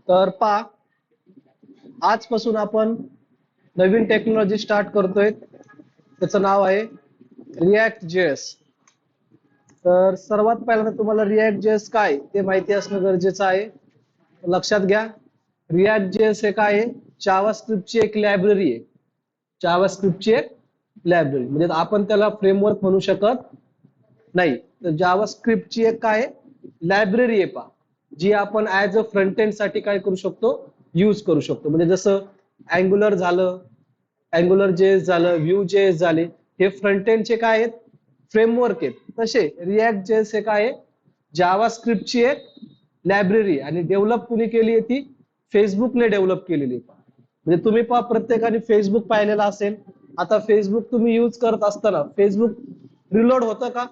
तर पहा, आजपासून आपण नवीन टेक्नॉलॉजी स्टार्ट करतोय. त्याचं नाव आहे रिॲक्ट जेएस. तर सर्वात पहिल्यांदा तुम्हाला रिॲक्ट जेएस काय ते माहिती असणं गरजेचं आहे. लक्षात घ्या, रिॲक्ट जेएस हे काय आहे? जावास्क्रिप्टची एक लायब्ररी आहे. जावास्क्रिप्टची एक लायब्ररी म्हणजे आपण त्याला फ्रेमवर्क म्हणू शकत नाही. तर जावास्क्रिप्टची एक काय लायब्ररी आहे पहा, जी आपण ऍज अ फ्रंट एंड साठी काय करू शकतो, यूज करू शकतो. म्हणजे जसं अँग्युलर झालं, अँग्युलर जेएस झालं, व्ह्यू जेएस झाले, हे फ्रंट एंडचे काय आहेत? फ्रेमवर्क आहेत. तसे रिॲक्ट जेएस हे काय आहे? जावास्क्रिप्टची एक लायब्ररी आणि डेव्हलप कुणी केली आहे? ती फेसबुकने डेव्हलप केलेली आहे. म्हणजे तुम्ही पहा, प्रत्येकाने फेसबुक पाहिलेला असेल. आता फेसबुक तुम्ही यूज करत असताना फेसबुक रिलोड होतं का?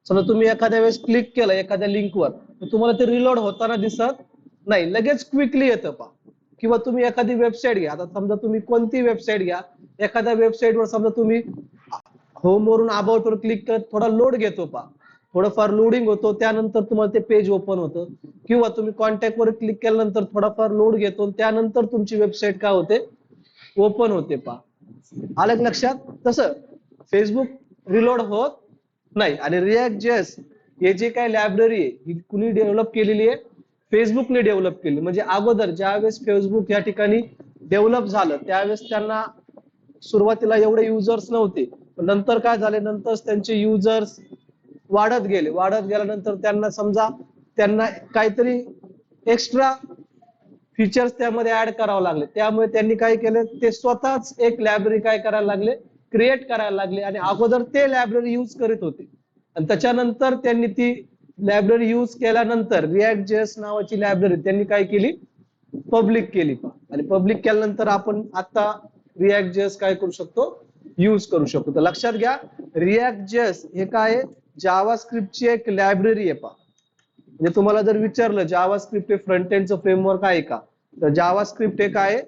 समजा तुम्ही एखाद्या वेळेस क्लिक केलं एखाद्या लिंकवर, तर तुम्हाला ते रिलोड होताना दिसत नाही, लगेच क्विकली येतं पहा. किंवा तुम्ही एखादी वेबसाईट घ्या, आता समजा तुम्ही कोणती वेबसाईट घ्या, एखाद्या वेबसाईटवर समजा तुम्ही होम वरून अबाउट वर क्लिक करत थोडा लोड घेतो पहा, थोडंफार लोडिंग होतो, त्यानंतर तुम्हाला ते पेज ओपन होतं. किंवा तुम्ही कॉन्टॅक्ट वर क्लिक केल्यानंतर थोडाफार लोड घेतो, त्यानंतर तुमची वेबसाईट काय होते? ओपन होते पहा. आलं लक्षात? तसं फेसबुक रिलोड होत नाही. आणि रिॲक्ट जेएस हे जे काय लायब्ररी आहे ही कुणी डेव्हलप केलेली आहे? फेसबुकने डेव्हलप केली. म्हणजे अगोदर ज्यावेळेस फेसबुक या ठिकाणी डेव्हलप झालं त्यावेळेस त्यांना सुरुवातीला एवढे युजर्स नव्हते, नंतर काय झाले, नंतर त्यांचे युजर्स वाढत गेले. वाढत गेल्यानंतर त्यांना समजा त्यांना काहीतरी एक्स्ट्रा फीचर्स त्यामध्ये ऍड करावं लागले. त्यामुळे त्यांनी काय केलं, ते स्वतःच एक लायब्ररी काय करायला लागले, क्रिएट करायला लागले. आणि अगोदर ते लायब्ररी यूज करीत होते आणि त्याच्यानंतर त्यांनी ती लायब्ररी यूज केल्यानंतर रिॲक्ट जेएस नावाची लायब्ररी त्यांनी काय केली, पब्लिक केली. आणि पब्लिक केल्यानंतर आपण आता रिॲक्ट जेएस काय करू शकतो, यूज करू शकतो. तर लक्षात घ्या, रिॲक्ट जेएस हे काय, जावास्क्रिप्टची एक लायब्ररी आहे पहा. म्हणजे तुम्हाला जर विचारलं जावास्क्रिप्ट हे फ्रंट एंडचं फ्रेमवर्क आहे का, तर जावास्क्रिप्ट हे काय,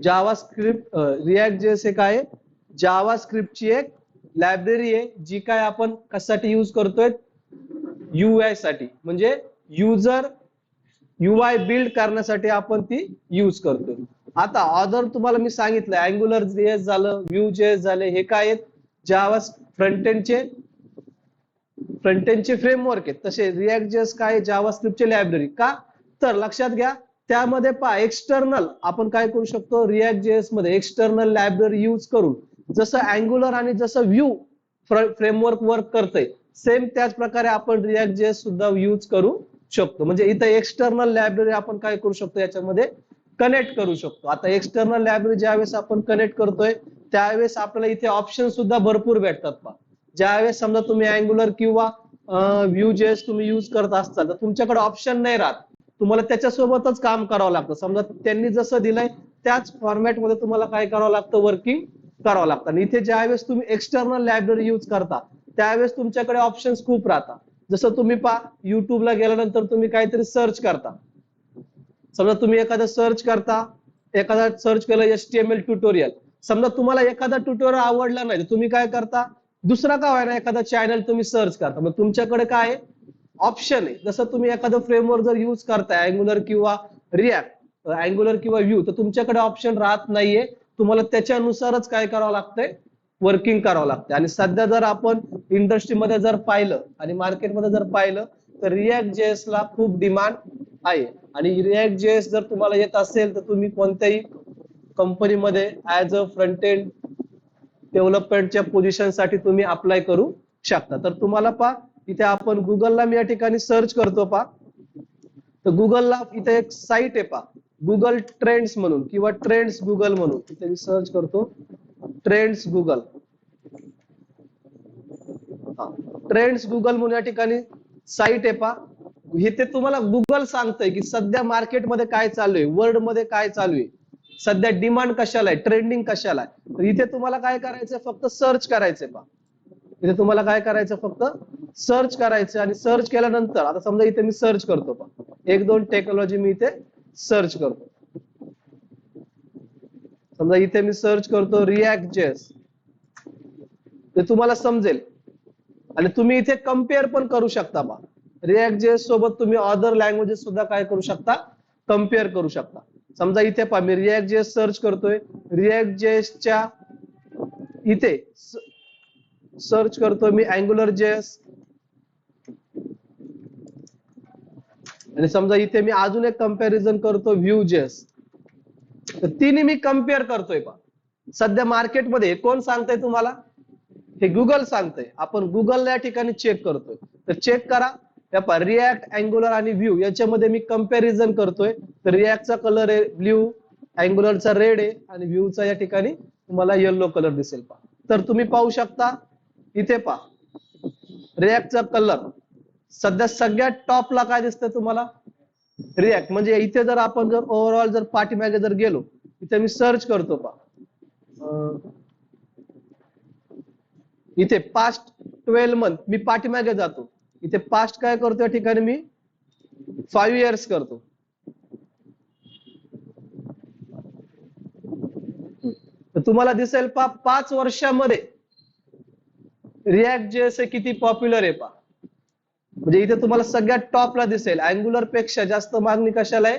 जावास्क्रिप्ट रिॲक्ट जेएस हे काय, जावास्क्रिप्टची एक लायब्ररी आहे, जी काय आपण कशासाठी यूज करतोय, यूआय साठी. म्हणजे युजर यूआय बिल्ड करण्यासाठी आपण ती यूज करतोय. आता अदर तुम्हाला मी सांगितलं अँग्युलर जेएस झालं, व्ह्यू जेएस झाले, हे काय आहेत? जावा फ्रंट एंडचे फ्रेमवर्क आहेत. तसे रिॲक्ट जेएस काय, जावास्क्रिप्टची लायब्ररी. का? तर लक्षात घ्या, त्यामध्ये पहा एक्सटर्नल आपण काय करू शकतो, रिॲक्ट जेएस मध्ये एक्सटर्नल लायब्ररी यूज करून जसं अँग्युलर आणि जसं व्ह्यू फ्रेमवर्क वर्क करतंय, सेम त्याच प्रकारे आपण रिॲक्ट जेएस सुद्धा यूज करू शकतो. म्हणजे इथं एक्सटर्नल लायब्ररी आपण काय करू शकतो, याच्यामध्ये कनेक्ट करू शकतो. आता एक्सटर्नल लायब्ररी ज्यावेळेस आपण कनेक्ट करतोय त्यावेळेस आपल्याला इथे ऑप्शन सुद्धा भरपूर भेटतात पहा. ज्यावेळेस समजा तुम्ही अँग्युलर किंवा व्ह्यू जेएस तुम्ही यूज करत असताल तर तुमच्याकडे ऑप्शन नाही राहत, तुम्हाला त्याच्यासोबतच काम करावं लागतं. समजा त्यांनी जसं दिलंय त्याच फॉर्मॅटमध्ये तुम्हाला काय करावं लागतं, वर्किंग करावं लागतं. आणि इथे ज्यावेळेस तुम्ही एक्सटर्नल लायब्ररी यूज करता त्यावेळेस तुमच्याकडे ऑप्शन्स खूप राहतात. जसं तुम्ही पहा, युट्यूबला गेल्यानंतर तुम्ही काहीतरी सर्च करता, समजा तुम्ही एखादं सर्च करता, एखादा सर्च केलं HTML ट्युटोरियल, समजा तुम्हाला एखादा ट्युटोरियल आवडला नाही, तुम्ही काय करता, दुसरा का व्हायना एखादा चॅनल तुम्ही सर्च करता. मग तुमच्याकडे काय ऑप्शन आहे. जसं तुम्ही एखादं फ्रेमवर्क जर यूज करताय अँग्युलर किंवा रिॲक्ट, अँग्युलर किंवा व्ह्यू, तर तुमच्याकडे ऑप्शन राहत नाहीये, तुम्हाला त्याच्यानुसारच काय करावं लागतंय, वर्किंग करावं लागतं. आणि सध्या जर आपण इंडस्ट्रीमध्ये जर पाहिलं आणि मार्केटमध्ये जर पाहिलं तर रिॲक्ट जेएस ला खूप डिमांड आहे. आणि रिॲक्ट जेएस जर तुम्हाला येत असेल तर तुम्ही कोणत्याही कंपनीमध्ये ऍज अ फ्रंट एंड डेव्हलपमेंटच्या पोझिशनसाठी तुम्ही अप्लाय करू शकता. तर तुम्हाला पहा, इथे आपण गुगलला मी या ठिकाणी सर्च करतो पहा, तर गुगलला इथे एक साईट आहे पहा, गुगल ट्रेंड्स म्हणून किंवा ट्रेंड्स गुगल म्हणून. इथे मी सर्च करतो ट्रेंड्स गुगल. ट्रेंड्स गुगल म्हणून या ठिकाणी साईट आहे पहा. इथे तुम्हाला गुगल सांगतंय की सध्या मार्केटमध्ये काय चालू आहे, वर्ल्ड मध्ये काय चालू आहे, सध्या डिमांड कशाला आहे, ट्रेंडिंग कशाला आहे. तर इथे तुम्हाला काय करायचंय, फक्त सर्च करायचंय पहा. इथे तुम्हाला काय करायचं, फक्त सर्च करायचं. आणि सर्च केल्यानंतर आता समजा इथे मी सर्च करतो पहा, 1-2 टेक्नॉलॉजी मी इथे सर्च करतो. समजा इथे मी सर्च करतो रिॲक्ट जेएस, ते तुम्हाला समजेल. आणि तुम्ही इथे कम्पेअर पण करू शकता पहा. रिॲक्ट जेएस सोबत तुम्ही अदर लँग्वेजेस सुद्धा काय करू शकता, कम्पेअर करू शकता. समजा इथे पहा मी रिॲक्ट जेएस सर्च करतोय, रिॲक्ट जेएसच्या इथे सर्च करतोय मी अँग्युलर जेएस, आणि समजा इथे मी अजून एक कंपॅरिझन करतो व्ह्यू जेएस. तर तिन्ही मी कम्पेअर करतोय पहा. सध्या मार्केटमध्ये कोण सांगतंय तुम्हाला, हे गुगल सांगतंय. आपण गुगल या ठिकाणी चेक करतोय. तर चेक करा, या रिॲक्ट, अँग्युलर आणि व्ह्यू याच्यामध्ये मी कंपॅरिझन करतोय. तर रिॲक्टचा कलर आहे ब्ल्यू, अँग्युलरचा रेड आहे आणि व्ह्यूचा या ठिकाणी तुम्हाला येलो कलर दिसेल पहा. तर तुम्ही पाहू शकता इथे पहा रिॲक्टचा कलर सध्या सगळ्यात टॉपला काय दिसतंय तुम्हाला, रिॲक्ट. म्हणजे इथे जर आपण जर ओव्हरऑल जर पाठीमागे जर गेलो, इथे मी सर्च करतो पहा, इथे पास्ट 12 मंथ मी पाठीमागे जातो. इथे पास्ट काय करतो या ठिकाणी मी 5 इयर्स करतो. तर तुम्हाला दिसेल पहा 5 वर्षामध्ये रिॲक्ट जेएस किती पॉप्युलर आहे पहा. म्हणजे इथे तुम्हाला सगळ्यात टॉपला दिसेल. अँग्युलर पेक्षा जास्त मागणी कशाला आहे,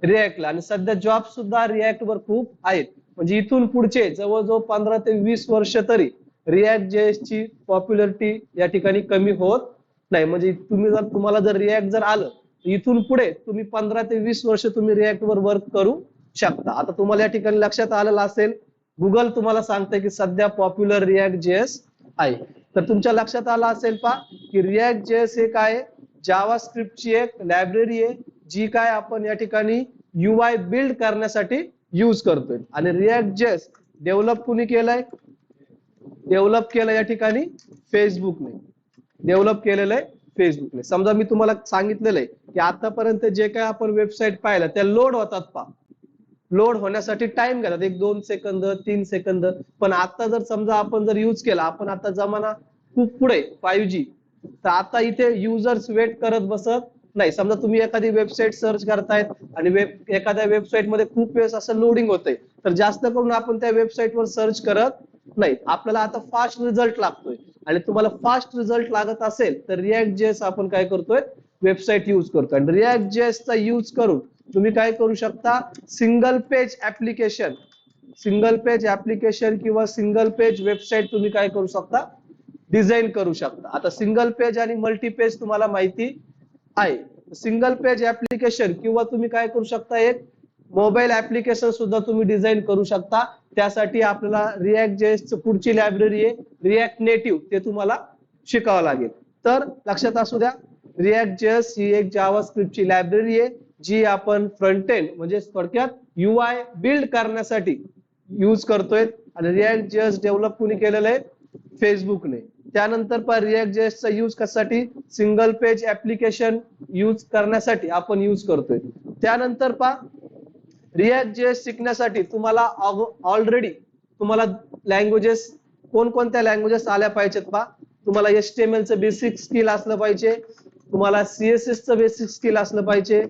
रिॲक्टला. आणि सध्या जॉब सुद्धा रिॲक्ट वर खूप आहेत. म्हणजे इथून पुढचे जवळजवळ 15 ते 20 वर्ष तरी रिॲक्ट जेएस ची पॉप्युलरिटी या ठिकाणी कमी होत नाही. म्हणजे तुम्हाला जर रिॲक्ट जर आलं, इथून पुढे तुम्ही 15 ते 20 वर्ष तुम्ही रिॲक्ट वर वर्क करू शकता. आता तुम्हाला या ठिकाणी लक्षात आलेलं असेल, गुगल तुम्हाला सांगतंय की सध्या पॉप्युलर रिॲक्ट जेएस आहे. तर तुमच्या लक्षात आलं असेल पहा की रिॲक्ट जेएस हे काय, जावा स्क्रिप्टची एक लायब्ररी आहे, जी काय आपण या ठिकाणी UI बिल्ड करण्यासाठी यूज करतोय. आणि रिॲक्ट जेएस डेव्हलप कुणी केलंय, डेव्हलप केलं या ठिकाणी फेसबुकने, डेव्हलप केलेलं आहे फेसबुकने. समजा मी तुम्हाला सांगितलेलं आहे की आतापर्यंत जे काय आपण वेबसाईट पाहिलं त्या लोड होतात पहा, लोड होण्यासाठी टाइम घेतात 1-2 सेकंद 3 सेकंद. पण आता जर समजा आपण जर यूज केला, आपण आता जमाना खूप पुढे 5G, तर आता इथे युजर्स वेट करत बसत नाही. समजा तुम्ही एखादी वेबसाईट सर्च करतायत आणि एखाद्या वेबसाईट मध्ये खूप वेळेस असं लोडिंग होतंय, तर जास्त करून आपण त्या वेबसाईटवर सर्च करत नाही. आपल्याला आता फास्ट रिझल्ट लागतोय. आणि तुम्हाला फास्ट रिझल्ट लागत असेल तर रिॲक्ट जेएस आपण काय करतोय, वेबसाईट यूज करतोय. आणि रिॲक्ट जेएसचा यूज करून तुम्ही काय करू शकता, single page application, single page application किंवा सिंगल पेज वेबसाईट तुम्ही काय करू शकता, डिझाईन करू शकता. आता सिंगल पेज आणि मल्टी पेज तुम्हाला माहिती आहे. सिंगल पेज ऍप्लिकेशन किंवा तुम्ही काय करू शकता, एक मोबाईल ऍप्लिकेशन सुद्धा तुम्ही डिझाईन करू शकता. त्यासाठी आपल्याला रिॲक्ट जेएस पुढची लायब्ररी आहे रिॲक्ट नेटिव्ह, ते तुम्हाला शिकावं लागेल. तर लक्षात असू द्या, रिॲक्ट जेएस ही एक जावा स्क्रिप्टची लायब्ररी आहे, जी आपण फ्रंट एंड म्हणजे थोडक्यात UI बिल्ड करण्यासाठी यूज करतोय. आणि रिॲक्ट जेएस डेव्हलप कुणी केलेलं आहे, फेसबुकने. त्यानंतर पहा रिॲक्ट जेएसचा यूज कशासाठी, सिंगल पेज ऍप्लिकेशन यूज करण्यासाठी आपण यूज करतोय. त्यानंतर पहा रिॲक्ट जेएस शिकण्यासाठी तुम्हाला ऑलरेडी तुम्हाला लँग्वेजेस कोणकोणत्या लँग्वेजेस आल्या पाहिजेत पहा. तुम्हाला HTML चं बेसिक स्किल असलं पाहिजे, तुम्हाला CSS चं बेसिक स्किल असलं पाहिजे,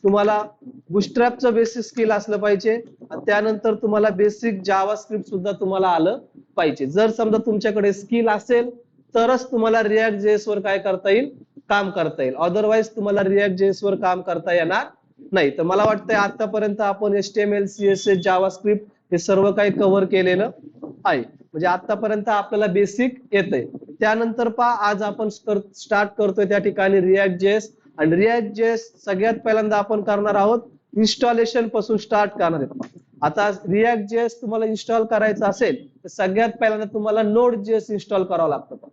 तुम्हाला बुटस्ट्रॅपचं बेसिक स्किल असलं पाहिजे, आणि त्यानंतर तुम्हाला बेसिक जावा स्क्रिप्ट सुद्धा तुम्हाला आलं पाहिजे. जर समजा तुमच्याकडे स्किल असेल तरच तुम्हाला रिॲक्ट जेएस वर काय करता येईल, काम करता येईल. अदरवाईज तुम्हाला रिॲक्ट जेएस वर काम करता येणार नाही. तर मला वाटतंय आतापर्यंत आपण HTML, CSS, जावा स्क्रिप्ट हे सर्व काही कव्हर केलेलं आहे. म्हणजे आतापर्यंत आपल्याला बेसिक येतंय. त्यानंतर पहा आज आपण स्टार्ट करतोय त्या ठिकाणी रिॲक्ट जेएस. आणि रिॲक्ट जेएस सगळ्यात पहिल्यांदा आपण करणार आहोत इन्स्टॉलेशन पासून स्टार्ट करणार आहेत. आता रिॲक्ट जेएस तुम्हाला इन्स्टॉल करायचं असेल तर सगळ्यात पहिल्यांदा तुम्हाला नोड जेएस इन्स्टॉल करावं लागतं.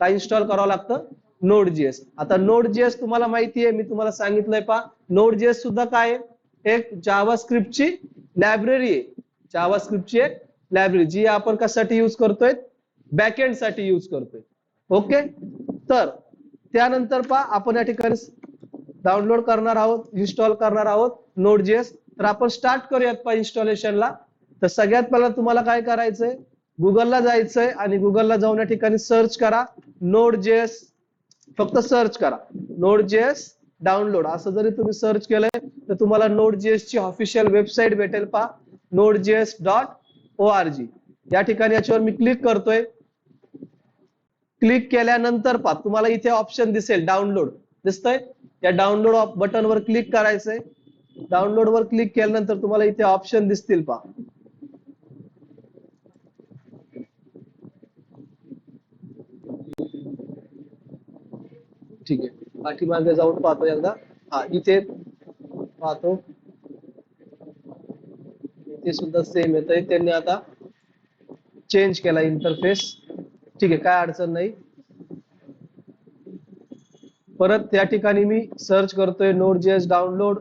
काय इन्स्टॉल करावं लागतं, नोड जेएस. आता नोड जेएस तुम्हाला माहिती आहे, मी तुम्हाला सांगितलंय पहा, नोड जेएस सुद्धा काय आहे, एक जावा स्क्रिप्टची लायब्ररी आहे. जावा स्क्रिप्टची एक लायब्ररी, जी आपण कशासाठी यूज करतोय, बॅकएंड साठी यूज करतोय. ओके. तर त्यानंतर पहा आपण या ठिकाणी डाउनलोड करणार आहोत, इन्स्टॉल करणार आहोत नोड जेएस. तर आपण स्टार्ट करूयात पहा इन्स्टॉलेशनला. तर सगळ्यात पहिला तुम्हाला काय करायचंय, गुगलला जायचंय आणि गुगलला जाऊन या ठिकाणी सर्च करा नोड जेएस. फक्त सर्च करा नोड जेएस डाउनलोड, असं जरी तुम्ही सर्च केलंय तर तुम्हाला नोड जेएस ची ऑफिशियल वेबसाईट भेटेल पहा, nodejs.org. या ठिकाणी याच्यावर मी क्लिक करतोय. क्लिक केल्यानंतर पहा तुम्हाला इथे ऑप्शन दिसेल डाउनलोड, दिसतंय? या डाउनलोड बटनवर क्लिक करायचंय. डाउनलोड वर क्लिक केल्यानंतर तुम्हाला इथे ऑप्शन दिसतील पहा. ठीक आहे, पाठीमागे जाऊन पाहतो एकदा. हा, इथे पाहतो, इथे सुद्धा सेम येतंय. त्यांनी आता चेंज केला इंटरफेस. ठीक आहे, काय अडचण नाही. परत त्या ठिकाणी मी सर्च करतोय Node.js डाउनलोड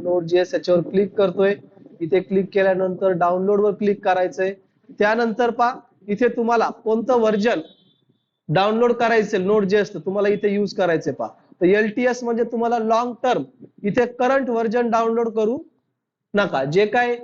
Node.js, याच्यावर क्लिक करतोय. इथे क्लिक केल्यानंतर डाउनलोड वर क्लिक करायचंय. त्यानंतर पहा इथे तुम्हाला कोणतं व्हर्जन डाउनलोड करायचं Node.js तुम्हाला इथे यूज करायचे पहा. तर LTS म्हणजे तुम्हाला लॉंग टर्म, इथे करंट व्हर्जन डाउनलोड करू नका. जे काय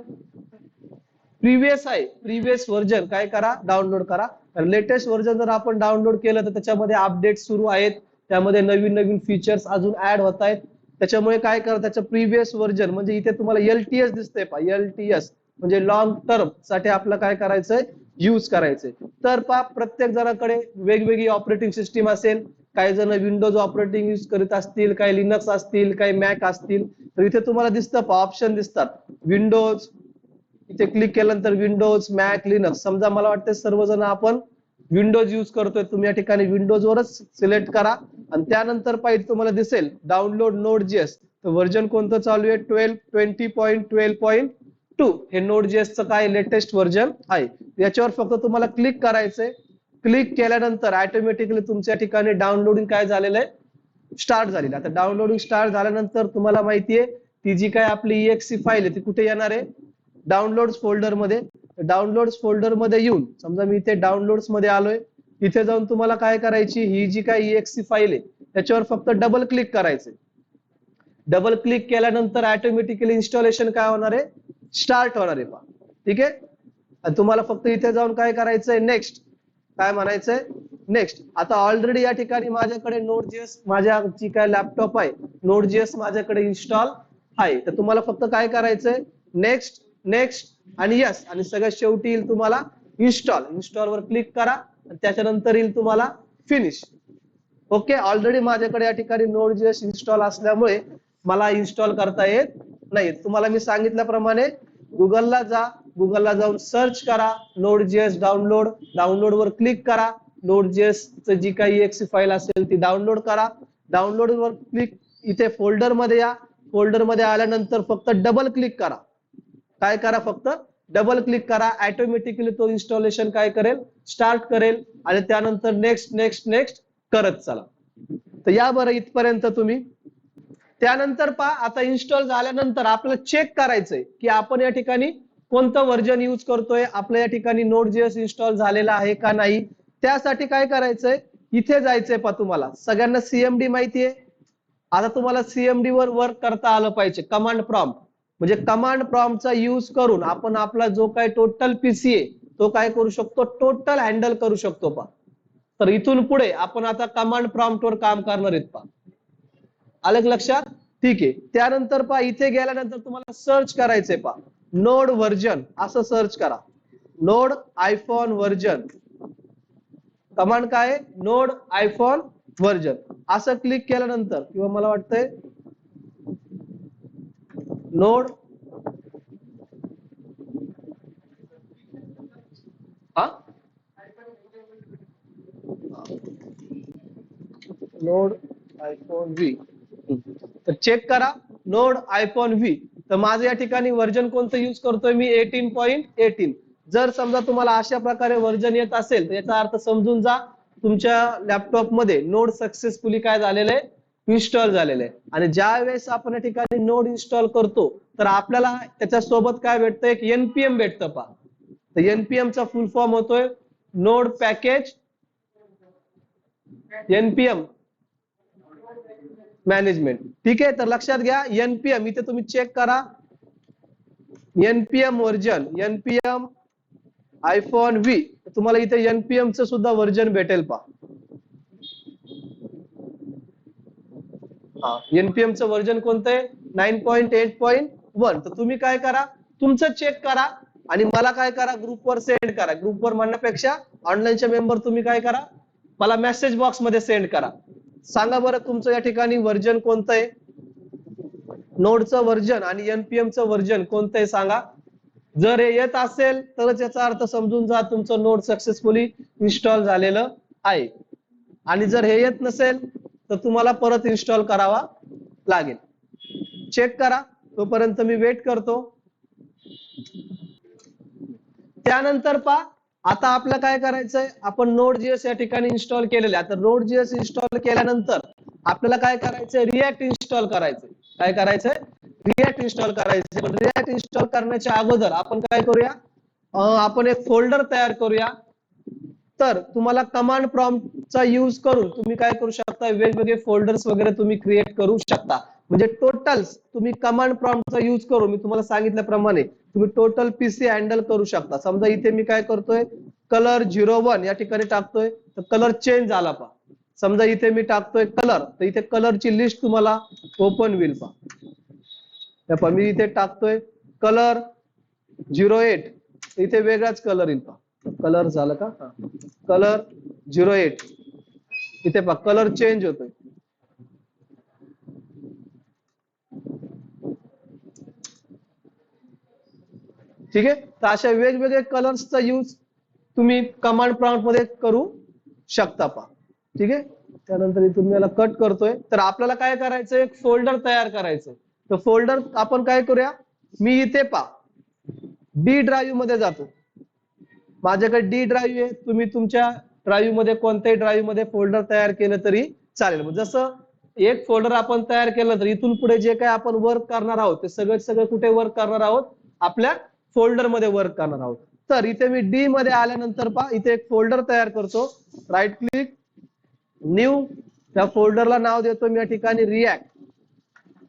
प्रिव्हियस आहे, प्रिव्हियस व्हर्जन काय करा, डाउनलोड करा. लेटेस्ट व्हर्जन जर आपण डाउनलोड केलं तर त्याच्यामध्ये अपडेट सुरू आहेत, त्यामध्ये नवीन नवीन फीचर्स अजून ऍड होत आहेत. त्याच्यामुळे काय करा, त्याचं प्रिव्हियस व्हर्जन म्हणजे इथे तुम्हाला LTS दिसतंय पहा. LTS म्हणजे लॉंग टर्म साठी आपलं काय करायचंय, यूज करायचंय. तर पहा प्रत्येक जणाकडे वेगवेगळी ऑपरेटिंग सिस्टीम असेल. काही जण विंडोज ऑपरेटिंग यूज करीत असतील, काही लिनक्स असतील, काही मॅक असतील. तर इथे तुम्हाला दिसतं पहा, ऑप्शन दिसतात विंडोज. इथे क्लिक केल्यानंतर विंडोज, मॅक, लिनक्स. समजा मला वाटतं सर्वजण आपण विंडोज यूज करतोय, तुम्ही या ठिकाणी विंडोज वरच सिलेक्ट करा. आणि त्यानंतर पाहिजे तुम्हाला दिसेल डाउनलोड Node.js. तर व्हर्जन कोणतं चालू आहे, 20.12.2. हे Node.js चं काय लेटेस्ट व्हर्जन आहे. याच्यावर फक्त तुम्हाला क्लिक करायचंय. क्लिक केल्यानंतर ऑटोमॅटिकली तुमच्या ठिकाणी डाउनलोडिंग काय झालेलं आहे, स्टार्ट झालेलं. आता डाउनलोडिंग स्टार्ट झाल्यानंतर तुम्हाला माहितीये ती जी काय आपली EXE फाईल आहे ती कुठे येणार आहे, डाउनलोड्स फोल्डर मध्ये. डाउनलोड्स फोल्डर मध्ये येऊन समजा मी इथे डाउनलोड्स मध्ये आलोय. इथे जाऊन तुम्हाला काय करायची, ही जी काय EXE फाईल आहे त्याच्यावर फक्त डबल क्लिक करायचे. डबल क्लिक केल्यानंतर ऑटोमॅटिकली इन्स्टॉलेशन काय होणार आहे, स्टार्ट होणार आहे पहा. ठीक आहे. तुम्हाला फक्त इथे जाऊन काय करायचंय, नेक्स्ट काय म्हणायचंय, नेक्स्ट. आता ऑलरेडी या ठिकाणी माझ्याकडे Node.js, माझ्या जी काय लॅपटॉप आहे Node.js माझ्याकडे इन्स्टॉल आहे. तर तुम्हाला फक्त काय करायचंय, नेक्स्ट, नेक्स्ट आणि यस. आणि सगळ्यात शेवटी येईल तुम्हाला इन्स्टॉल. इन्स्टॉल वर क्लिक करा आणि त्याच्यानंतर येईल तुम्हाला फिनिश. ओके, ऑलरेडी माझ्याकडे या ठिकाणी Node.js इन्स्टॉल असल्यामुळे मला इन्स्टॉल करता येत नाही. तुम्हाला मी सांगितल्याप्रमाणे गुगलला जा, गुगलला जाऊन सर्च करा Node.js डाउनलोड. डाउनलोड वर क्लिक करा. Node.js ची जी काही EXE फाईल असेल ती डाउनलोड करा. डाउनलोड वर क्लिक, इथे फोल्डर मध्ये या. फोल्डर मध्ये आल्यानंतर फक्त डबल क्लिक करा. काय करा, फक्त डबल क्लिक करा. ऑटोमॅटिकली तो इन्स्टॉलेशन काय करेल, स्टार्ट करेल. आणि त्यानंतर नेक्स्ट, नेक्स्ट, नेक्स्ट करत चला. तर या बरं इथपर्यंत तुम्ही. त्यानंतर पहा, आता इन्स्टॉल झाल्यानंतर आपल्याला चेक करायचंय की आपण या ठिकाणी कोणतं व्हर्जन यूज करतोय, आपल्या या ठिकाणी Node.js इन्स्टॉल झालेला आहे का नाही. त्यासाठी काय करायचंय, इथे जायचंय पहा. तुम्हाला सगळ्यांना CMD माहितीये. आता तुम्हाला CMD वर वर्क करता आलं पाहिजे. कमांड प्रॉम्प्ट म्हणजे कमांड प्रॉम्प्टचा यूज करून आपण आपला जो काय टोटल पीसी आहे तो काय करू शकतो, टोटल हँडल करू शकतो पहा. तर इथून पुढे आपण आता कमांड प्रॉम्प्ट वर काम करणार आहेत पहा. आलं लक्षात? ठीक आहे. त्यानंतर पहा, इथे गेल्यानंतर तुम्हाला सर्च करायचंय पहा, नोड व्हर्जन असं सर्च करा. Node iPhone version. कमांड काय, नोड आयफोन व्हर्जन. असं क्लिक केल्यानंतर किंवा मला वाटतंय नोड, हा नोड आयफोन व्ही. तर चेक करा नोड आयफोन व्ही. तर माझं या ठिकाणी व्हर्जन कोणतं यूज करतोय मी, 18.18. जर समजा तुम्हाला अशा प्रकारे व्हर्जन येत असेल तर याचा अर्थ समजून जा तुमच्या लॅपटॉप मध्ये नोड सक्सेसफुली काय झालेलं आहे, इन्स्टॉल झालेलं आहे. आणि ज्या वेळेस आपण या ठिकाणी नोड इन्स्टॉल करतो तर आपल्याला त्याच्या सोबत काय भेटतं, एक NPM भेटतं पहा. तर NPM चा फुल फॉर्म होतोय नोड पॅकेज NPM मॅनेजमेंट. ठीक आहे. तर लक्षात घ्या NPM, इथे तुम्ही चेक करा NPM version, NPM iPhone V. तुम्हाला इथे NPM चं सुद्धा व्हर्जन भेटेल पहा. NPM चं व्हर्जन कोणतं आहे, 9.8.1. तर तुम्ही काय करा, तुमचं चेक करा आणि मला काय करा, ग्रुपवर सेंड करा. ग्रुपवर म्हणण्यापेक्षा ऑनलाईनच्या मेंबर तुम्ही काय करा, मला मेसेज बॉक्स मध्ये सेंड करा. सांगा बरं तुमचं या ठिकाणी व्हर्जन कोणतं आहे, नोडचं व्हर्जन आणि एनपीएमचं व्हर्जन कोणतं आहे सांगा. जर हे येत असेल तरच याचा अर्थ समजून जा तुमचं नोड सक्सेसफुली इन्स्टॉल झालेलं आहे. आणि जर हे येत नसेल तर तुम्हाला परत इन्स्टॉल करावा लागेल. चेक करा, तोपर्यंत मी वेट करतो. त्यानंतर पहा, आता आपलं काय करायचंय, आपण Node.js या ठिकाणी इन्स्टॉल केलेलं आहे. आता Node.js इन्स्टॉल केल्यानंतर आपल्याला काय करायचंय, रिॲक्ट इन्स्टॉल करायचंय. काय करायचंय, रिॲक्ट इन्स्टॉल करायचंय. पण रिॲक्ट इन्स्टॉल करण्याच्या अगोदर आपण काय करूया, आपण एक फोल्डर तयार करूया. तर तुम्हाला कमांड प्रॉम्प्टचा यूज करून तुम्ही काय करू शकता, वेगवेगळे फोल्डर्स वगैरे तुम्ही क्रिएट करू शकता. म्हणजे टोटल तुम्ही कमांड प्रॉम्प्टचा यूज करून मी तुम्हाला सांगितल्याप्रमाणे तुम्ही टोटल पीसी हँडल करू शकता. समजा इथे मी काय करतोय, कलर 01 या ठिकाणी टाकतोय तर कलर चेंज झाला पहा. समजा इथे मी टाकतोय कलर, तर इथे कलरची लिस्ट तुम्हाला ओपन होईल पहा. मी इथे टाकतोय कलर 08, इथे वेगळाच कलर येईल पहा. कलर झालं का, कलर 08 इथे पहा कलर चेंज होतोय. ठीक आहे, तर अशा वेगवेगळे कलर्सचा यूज तुम्ही कमांड प्रॉम्प्ट मध्ये करू शकता पहा. ठीक आहे, त्यानंतर इथून याला कट करतोय. तर आपल्याला काय करायचं, एक फोल्डर तयार करायचं. तर फोल्डर आपण काय करूया, मी इथे पहा डी ड्राईव्ह मध्ये जातो. माझ्याकडे डी ड्राईव्ह आहे, तुम्ही तुमच्या ड्राईव्ह मध्ये कोणत्याही ड्राईव्ह मध्ये फोल्डर तयार केलं तरी चालेल. जसं एक फोल्डर आपण तयार केलं तर इथून पुढे जे काय आपण वर्क करणार आहोत ते सगळं कुठे वर्क करणार आहोत, आपल्या फोल्डर मध्ये वर्क करणार आहोत. तर इथे मी डी मध्ये आल्यानंतर पहा इथे एक फोल्डर तयार करतो. राईट क्लिक, न्यू, त्या फोल्डरला नाव देतो मी या ठिकाणी रिॲक्ट.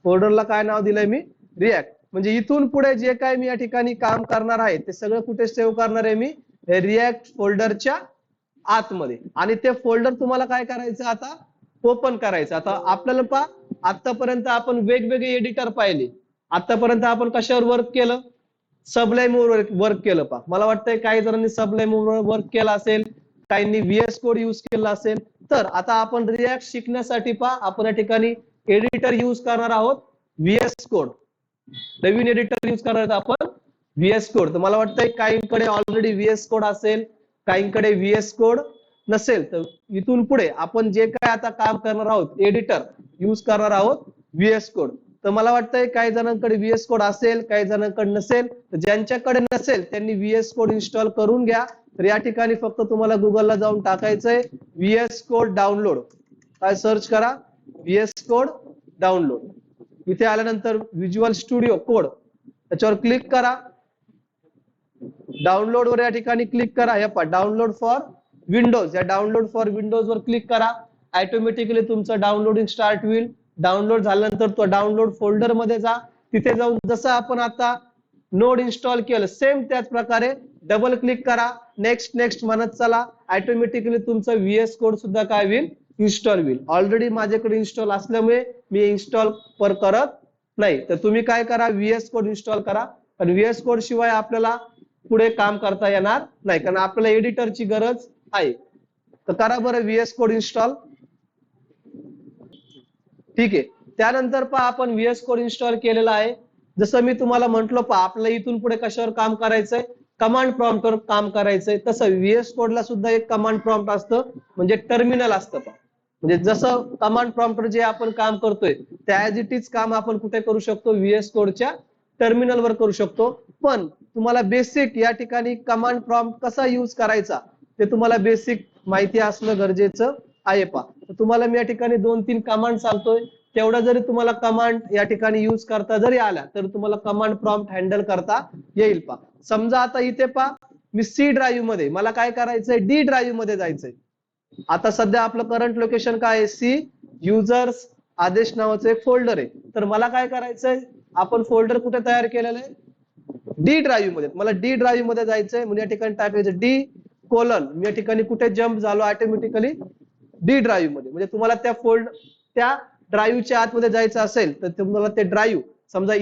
फोल्डरला काय नाव दिलंय मी, रिॲक्ट. म्हणजे इथून पुढे जे काय मी या ठिकाणी काम करणार आहे ते सगळं कुठे सेव्ह करणार आहे मी, रिॲक्ट फोल्डरच्या आतमध्ये. आणि ते फोल्डर तुम्हाला काय करायचं, आता ओपन करायचं. आता आपल्याला पहा आतापर्यंत आपण वेगवेगळे एडिटर पाहिले. आतापर्यंत आपण कशावर वर्क केलं, सबलाईमवर वर्क केलं पहा. मला वाटतंय काही जणांनी सबलाईमवर वर्क केला असेल, काहींनी व्हीएस कोड यूज केला असेल. तर आता आपण रिॲक्ट शिकण्यासाठी पहा आपण या ठिकाणी एडिटर यूज करणार आहोत, व्हीएस कोड. नवीन एडिटर यूज करणार आहोत आपण व्हीएस कोड. तर मला वाटतंय काहींकडे ऑलरेडी व्हीएस कोड असेल, काहींकडे व्हीएस कोड नसेल. तर इथून पुढे आपण जे काय आता काम करणार आहोत, एडिटर यूज करणार आहोत व्हीएस कोड. तर मला वाटतंय काही जणांकडे व्हीएस कोड असेल, काही जणांकडे नसेल. तर ज्यांच्याकडे नसेल त्यांनी व्हीएस कोड इन्स्टॉल करून घ्या. तर या ठिकाणी फक्त तुम्हाला गुगलला जाऊन टाकायचंय व्हीएस कोड डाउनलोड. काय सर्च करा, व्हीएस कोड डाउनलोड. इथे आल्यानंतर व्हिज्युअल स्टुडिओ कोड त्याच्यावर क्लिक करा. डाउनलोड वर या ठिकाणी क्लिक करा. हे पहा डाउनलोड फॉर विंडोज, या डाउनलोड फॉर विंडोज वर क्लिक करा. ऑटोमॅटिकली तुमचं डाउनलोडिंग स्टार्ट होईल. डाउनलोड झाल्यानंतर तो डाउनलोड फोल्डर मध्ये जा. तिथे जाऊन जसं आपण आता नोड इन्स्टॉल केलं सेम त्याच प्रकारे डबल क्लिक करा. नेक्स्ट नेक्स्ट म्हणत चला. ऑटोमॅटिकली तुमचं व्हीएस कोड सुद्धा काय होईल, इन्स्टॉल होईल. ऑलरेडी माझ्याकडे इन्स्टॉल असल्यामुळे मी इन्स्टॉल करत नाही. तर तुम्ही काय करा, व्हीएस कोड इन्स्टॉल करा. पण व्हीएस कोड शिवाय आपल्याला पुढे काम करता येणार नाही, कारण आपल्याला एडिटरची गरज आहे. तर करा बरं व्हीएस कोड इन्स्टॉल. ठीक आहे, त्यानंतर पहा आपण व्हीएस कोड इन्स्टॉल केलेला आहे. जसं मी तुम्हाला म्हंटल पहा आपल्याला इथून पुढे कशावर काम करायचंय, कमांड प्रॉम्प्टवर काम करायचंय. तसं व्हीएस कोडला सुद्धा एक कमांड प्रॉम्प्ट असतं, म्हणजे टर्मिनल असतं पहा. म्हणजे जसं कमांड प्रॉम्प्टवर जे आपण काम करतोय त्या ऍज इट इज काम आपण कुठे करू शकतो, व्हीएस कोडच्या टर्मिनलवर करू शकतो. पण तुम्हाला बेसिक या ठिकाणी कमांड प्रॉम्प्ट कसा यूज करायचा ते तुम्हाला बेसिक माहिती असणं गरजेचं आहे पहा. तुम्हाला मी या ठिकाणी 2-3 कमांड सांगतोय. तेवढा जरी तुम्हाला कमांड या ठिकाणी यूज करता जरी आला तर तुम्हाला कमांड प्रॉम्प्ट हँडल करता येईल पहा. समजा आता इथे पहा मी सी ड्राईव्ह मध्ये, मला काय करायचंय, डी ड्राईव्ह मध्ये जायचंय. आता सध्या आपलं करंट लोकेशन काय आहे, सी युजर्स आदेश नावाचं एक फोल्डर आहे. तर मला काय करायचंय, आपण फोल्डर कुठे तयार केलेलं आहे, डी ड्राईव्ह मध्ये. मला डी ड्राईव्ह मध्ये जायचंय म्हणजे या ठिकाणी टाकायचं डी कोलन. मी या ठिकाणी कुठे जम्प झालो, ऑटोमॅटिकली डी ड्राईव्ह मध्ये. म्हणजे तुम्हाला त्या ड्राईव्हच्या आतमध्ये जायचं असेल तर तुम्हाला ते ड्राईव्ह समजा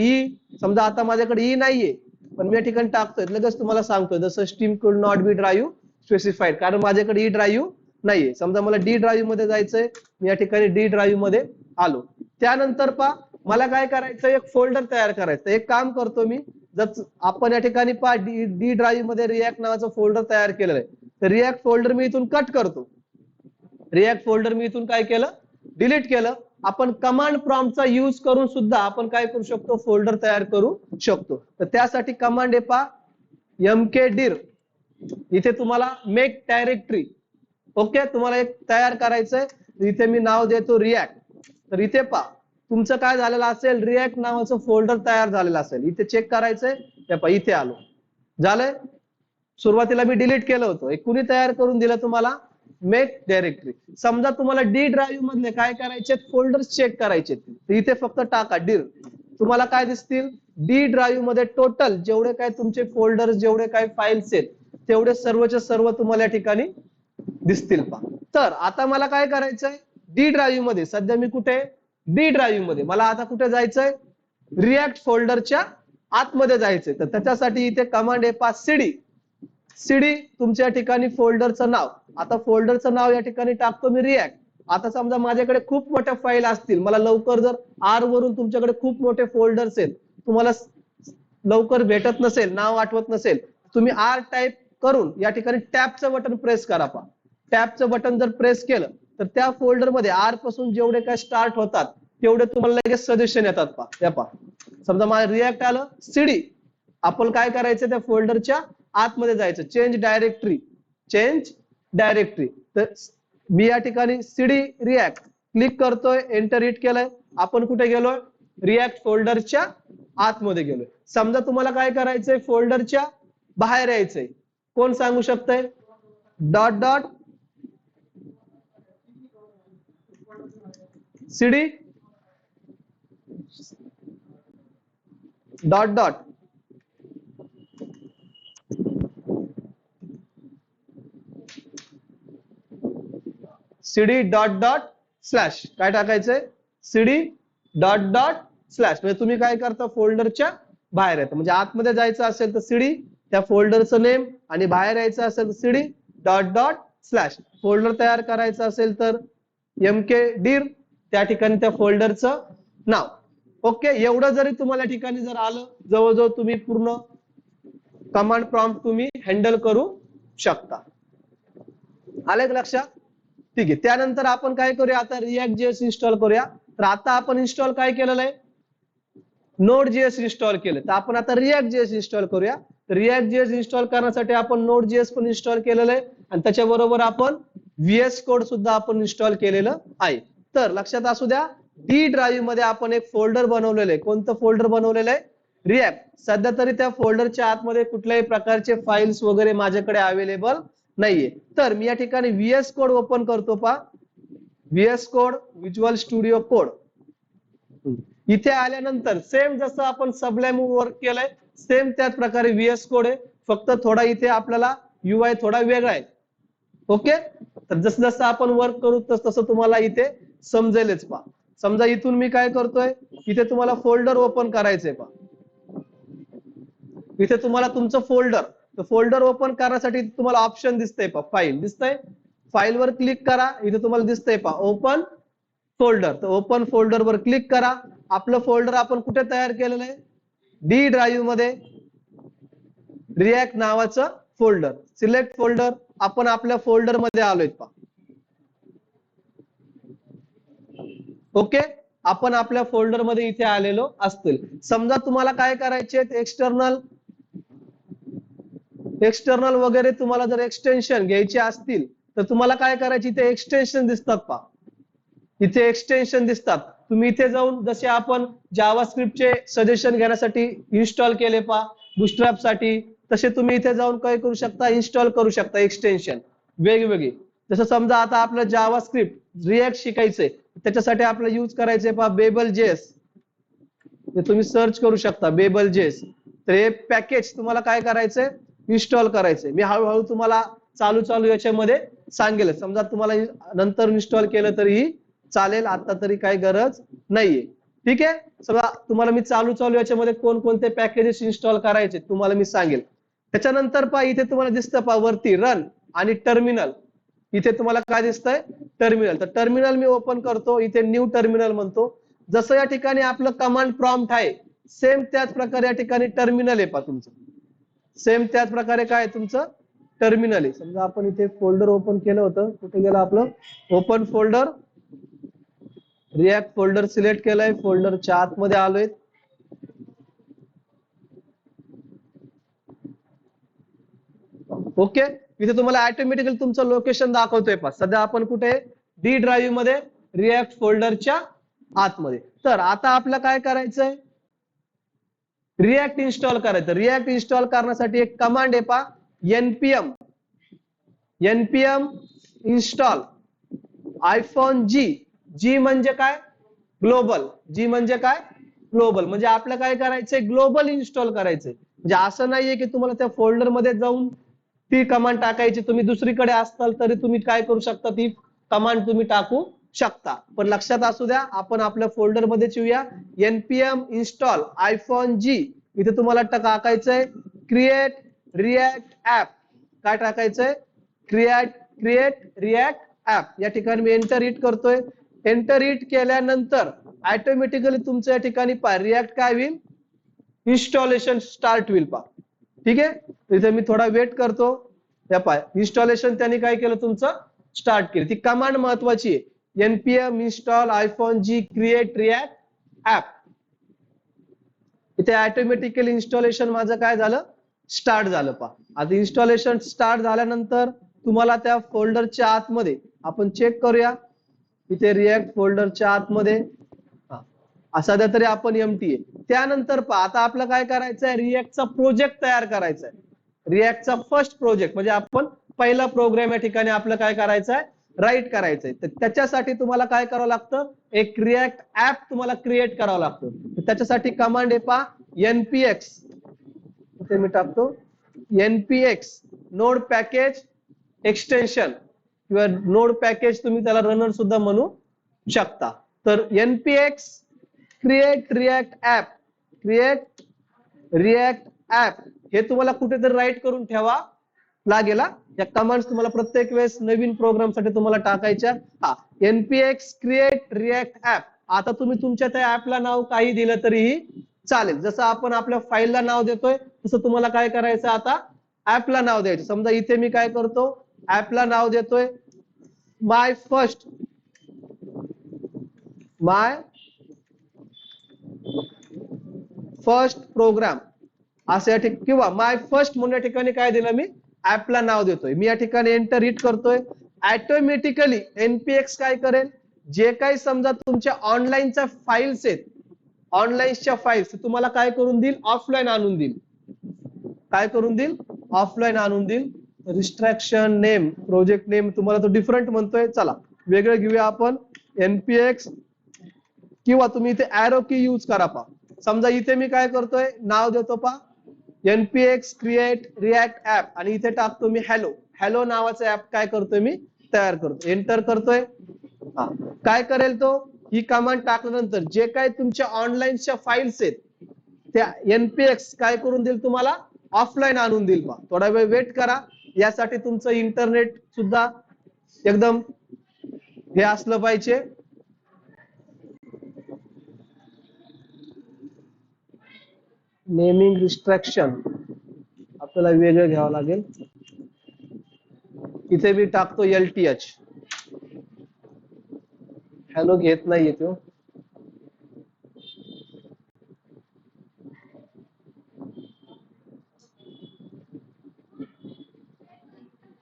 समजा आता माझ्याकडे नाहीये पण मी या ठिकाणी टाकतोय, लगेच तुम्हाला सांगतोय जसं स्ट्रीम कुड नॉट बी ड्राईव्ह स्पेसिफाईड, कारण माझ्याकडे ड्राईव्ह नाहीये. समजा मला डी ड्राईव्ह मध्ये जायचंय, मी या ठिकाणी डी ड्राईव्ह मध्ये आलो. त्यानंतर मला काय करायचं, एक फोल्डर तयार करायचं. एक काम करतो मी, जर आपण या ठिकाणी डी ड्राईव्ह मध्ये रिॲक्ट नावाचं फोल्डर तयार केलेलं आहे, तर रिॲक्ट फोल्डर मी इथून कट करतो. रिॲक्ट फोल्डर मी इथून काय केलं, डिलीट केलं. आपण कमांड प्रॉम्प्टचा यूज करून सुद्धा आपण काय करू शकतो, फोल्डर तयार करू शकतो. तर त्यासाठी कमांड आहे mkdir. इथे तुम्हाला मेक डायरेक्टरी, ओके, तुम्हाला एक तयार करायचंय. इथे मी नाव देतो रिॲक्ट. तर इथे तुमचं काय झालेलं असेल, रिॲक्ट नावाचं फोल्डर तयार झालेलं असेल. इथे चेक करायचंय, इथे आलो, झालंय. सुरुवातीला मी डिलीट केलं होतं, एक कुणी तयार करून दिलं तुम्हाला, मेक डायरेक्टरी. समजा तुम्हाला डी ड्राईव्ह मधले काय करायचे, फोल्डर्स चेक करायचे, तर इथे फक्त टाका dir. तुम्हाला काय दिसतील, डी ड्राईव्ह मध्ये टोटल जेवढे काय तुमचे फोल्डर्स, जेवढे काय फाईल्स आहेत, तेवढे सर्वचे सर्व तुम्हाला या ठिकाणी दिसतील. तर आता मला काय करायचंय, डी ड्राईव्ह मध्ये, सध्या मी कुठे, डी ड्राईव्ह मध्ये, मला आता कुठे जायचंय, रिॲक्ट फोल्डरच्या आतमध्ये जायचंय. तर त्याच्यासाठी इथे कमांड आहे cd. cd तुमच्या ठिकाणी फोल्डरचं नाव. आता फोल्डरचं नाव या ठिकाणी टाकतो मी रिॲक्ट. आता समजा माझ्याकडे खूप मोठ्या फाईल असतील, मला लवकर जर आर वरून तुमच्याकडे खूप मोठे फोल्डर्स आहेत, तुम्हाला लवकर भेटत नसेल, नाव आठवत नसेल, तुम्ही आर टाईप करून या ठिकाणी टॅबचं बटन प्रेस करा. टॅबचं बटन जर प्रेस केलं तर त्या फोल्डर मध्ये आर पासून जेवढे काय स्टार्ट होतात तेवढे तुम्हाला लगेच सजेशन येतात. समजा माझं रिॲक्ट आलं cd, आपण काय करायचं, त्या फोल्डरच्या आतमध्ये जायचं, चेंज डायरेक्टरी. तर मी या ठिकाणी cd रिॲक्ट क्लिक करतोय, एंटर हिट केलंय. आपण कुठे गेलोय, रिॲक्ट फोल्डरच्या आतमध्ये गेलोय. समजा तुम्हाला काय करायचंय, फोल्डरच्या बाहेर यायचंय, कोण सांगू शकतंय, cd dot cd dot slash, काय टाकायचंय, cd डॉट स्लॅश. म्हणजे तुम्ही काय करता, फोल्डरच्या बाहेर येतं. म्हणजे आतमध्ये जायचं असेल तर cd त्या फोल्डरचं नेम, आणि बाहेर यायचं असेल तर cd डॉट स्लॅश. फोल्डर तयार करायचं असेल तर mkdir, त्या ठिकाणी त्या फोल्डरचं नाव. ओके, एवढं जरी तुम्हाला ठिकाणी जर आलं, जवळजवळ तुम्ही पूर्ण कमांड प्रॉम्प्ट तुम्ही हँडल करू शकता. आलं लक्षात? ठीक आहे. त्यानंतर आपण काय करूया, आता React.js इन्स्टॉल करूया. तर आता आपण इन्स्टॉल काय केलेलं आहे, Node.js इन्स्टॉल केलं. तर आपण आता React.js इन्स्टॉल करूया. तर React.js इन्स्टॉल करण्यासाठी आपण Node.js पण इन्स्टॉल केलेलं आहे, आणि त्याच्याबरोबर आपण VS कोड सुद्धा आपण इन्स्टॉल केलेलं आहे. तर लक्षात असू द्या, डी ड्राईव्ह मध्ये आपण एक फोल्डर बनवलेलं आहे. कोणतं फोल्डर बनवलेलं आहे, रिॲक्ट. सध्या तरी त्या फोल्डरच्या आतमध्ये कुठल्याही प्रकारचे फाईल्स वगैरे माझ्याकडे अवेलेबल नाहीये. तर मी या ठिकाणी VS कोड ओपन करतो. VS code, visual studio code. इथे आल्यानंतर सेम जसं आपण सबलाईम वर्क केलंय, सेम त्याच प्रकारे VS कोड आहे, फक्त थोडा इथे आपल्याला UI थोडा वेगळा आहे. ओके, तर जसं जसं आपण वर्क करू तसं तुम्हाला इथे समजेलच. समजा इथून मी काय करतोय, इथे तुम्हाला फोल्डर ओपन करायचंय. इथे तुम्हाला तुमचं फोल्डर ओपन करण्यासाठी तुम्हाला ऑप्शन दिसतंय, फाईल दिसतंय, फाईल वर क्लिक करा. इथे तुम्हाला दिसतंय ओपन फोल्डर. तर ओपन फोल्डर वर क्लिक करा. आपलं फोल्डर आपण कुठे तयार केलेलं आहे, डी ड्राईव्ह मध्ये, रिॲक्ट नावाचं फोल्डर. सिलेक्ट फोल्डर, आपण आपल्या फोल्डर मध्ये आलोय. ओके, आपण आपल्या फोल्डर मध्ये इथे आलेलो असतील. समजा तुम्हाला काय करायचे, एक्सटर्नल वगैरे तुम्हाला जर एक्सटेन्शन घ्यायचे असतील तर तुम्हाला काय करायचे, इथे एक्सटेन्शन दिसतात. इथे एक्सटेन्शन दिसतात. तुम्ही इथे जाऊन, जसे आपण जावास्क्रिप्टचे सजेशन घेण्यासाठी इन्स्टॉल केले बुटस्ट्रॅप साठी, तसे तुम्ही इथे जाऊन काय करू शकता, इन्स्टॉल करू शकता एक्सटेन्शन वेगवेगळी. जसं समजा आता आपलं जावास्क्रिप्ट रिॲक्ट शिकायचंय, त्याच्यासाठी आपल्याला यूज करायचंय Babel.js. तुम्ही सर्च करू शकता Babel.js. तर हे पॅकेज तुम्हाला काय करायचंय, इन्स्टॉल करायचंय. मी हळूहळू तुम्हाला चालू याच्यामध्ये सांगेल. समजा तुम्हाला नंतर इन्स्टॉल केलं तरीही चालेल, आता तरी काही गरज नाहीये. ठीक आहे, समजा तुम्हाला मी चालू याच्यामध्ये कोणकोणते पॅकेजेस इन्स्टॉल करायचे तुम्हाला मी सांगेल. त्याच्यानंतर इथे तुम्हाला दिसतं वरती रन आणि टर्मिनल. इथे तुम्हाला काय दिसतंय टर्मिनल, तर टर्मिनल मी ओपन करतो, इथे न्यू टर्मिनल म्हणतो. जसं या ठिकाणी आपलं कमांड प्रॉम्प्ट आहे सेम त्याच प्रकारे या ठिकाणी टर्मिनल आहे पहा तुमचं, सेम त्याच प्रकारे काय तुमचं टर्मिनल आहे. समजा आपण इथे फोल्डर ओपन केलं होतं, कुठे गेलं आपलं open folder, react folder select केलंय, फोल्डरच्या आतमध्ये आलोय. ओके, इथे तुम्हाला ऑटोमॅटिकली तुमचं लोकेशन दाखवतोय पहा. सध्या आपण कुठे डी ड्राईव्ह मध्ये रिॲक्ट फोल्डरच्या आतमध्ये. तर आता आपलं काय करायचंय रिॲक्ट इन्स्टॉल करायचं. रिॲक्ट इन्स्टॉल करण्यासाठी एक कमांड आहे पहा npm इन्स्टॉल -g. जी म्हणजे काय ग्लोबल, जी म्हणजे काय ग्लोबल, म्हणजे आपलं काय करायचंय ग्लोबल इन्स्टॉल करायचंय. म्हणजे असं नाहीये की तुम्हाला त्या फोल्डर मध्ये जाऊन ती कमांड टाकायची, तुम्ही दुसरीकडे असताल तरी तुम्ही काय करू शकता ती कमांड तुम्ही टाकू शकता. पण लक्षात असू द्या आपण आपल्या फोल्डर मध्ये येऊया. npm install -g. इथे तुम्हाला टाकायचंय क्रिएट रिॲक्ट ऍप. काय टाकायचंय क्रिएट रिॲक्ट ऍप. या ठिकाणी मी एंटर हिट करतोय. एंटर हिट केल्यानंतर ऑटोमॅटिकली तुमच्या या ठिकाणी रिॲक्ट काय होईल इन्स्टॉलेशन स्टार्ट होईल पहा. ठीक आहे, इथे मी थोडा वेट करतो. या पहा इन्स्टॉलेशन त्यांनी काय केलं तुमचं स्टार्ट केलं. ती कमांड महत्वाची आहे npm install -g create react app. इथे ऑटोमॅटिकली इन्स्टॉलेशन माझं काय झालं स्टार्ट झालं पहा. आता इन्स्टॉलेशन स्टार्ट झाल्यानंतर तुम्हाला त्या फोल्डरच्या आतमध्ये आपण चेक करूया. इथे रिॲक्ट फोल्डरच्या आतमध्ये सध्या तरी आपण एमटी आहे. त्यानंतर पहा आता आपलं काय करायचंय रिॲक्टचा प्रोजेक्ट तयार करायचा आहे. रिॲक्टचा फर्स्ट प्रोजेक्ट म्हणजे आपण पहिला प्रोग्राम या ठिकाणी आपलं काय करायचंय राईट करायचंय. तर त्याच्यासाठी तुम्हाला काय करावं लागतं एक रिॲक्ट ऍप तुम्हाला क्रिएट करावं लागतं. त्याच्यासाठी कमांड आहे पहा npx. इथे मी टाकतो npx नोड पॅकेज एक्सटेन्शन किंवा नोड पॅकेज तुम्ही त्याला रनर सुद्धा म्हणू शकता. तर npx create react app, create react app हे तुम्हाला कुठेतरी राईट करून ठेवा लागेल. या कमांड्स तुम्हाला प्रत्येक वेळेस नवीन प्रोग्राम साठी तुम्हाला टाकायच्या. npx create react app. आता तुम्ही तुमच्या त्या ऍपला नाव काही दिलं तरीही चालेल. जसं आपण आपल्या फाईलला नाव देतोय तसं तुम्हाला काय करायचं आता ऍपला नाव द्यायचं. समजा इथे मी काय करतो ऍपला नाव देतोय माय फर्स्ट प्रोग्राम असं या ठिकाणी, किंवा माय फर्स्ट म्हणून या ठिकाणी काय दिलं मी ऍपला नाव देतोय. मी या ठिकाणी एंटर हिट करतोय. ऑटोमॅटिकली npx काय करेल जे काही समजा तुमच्या ऑनलाईनच्या फाईल्स आहेत, ऑनलाईनच्या फाईल्स तुम्हाला काय करून देईल ऑफलाईन आणून देईल. काय करून देईल ऑफलाईन आणून देईल. रिस्ट्रक्शन नेम प्रोजेक्ट नेम तुम्हाला तो डिफरंट म्हणतोय, चला वेगळं घेऊया आपण npx, किंवा तुम्ही इथे एरो की यूज करा पहा. समजा इथे मी काय करतोय नाव देतो पहा npx क्रिएट रिॲक्ट ऍप आणि इथे टाकतो मी हॅलो नावाचं ऍप काय करतोय मी तयार करतो. एंटर करतोय. काय करेल तो ही कमांड टाकल्यानंतर जे काही तुमच्या ऑनलाईनच्या फाईल्स आहेत त्या npx काय करून देईल तुम्हाला ऑफलाईन आणून देईल पहा. थोडा वेळ वेट करा. यासाठी तुमचं इंटरनेट सुद्धा एकदम हे असलं पाहिजे. नेमिंग रिस्ट्रिक्शन आपल्याला वेगळं घ्यावं लागेल. इथे मी टाकतो LTH. हॅलो घेत नाहीये तो.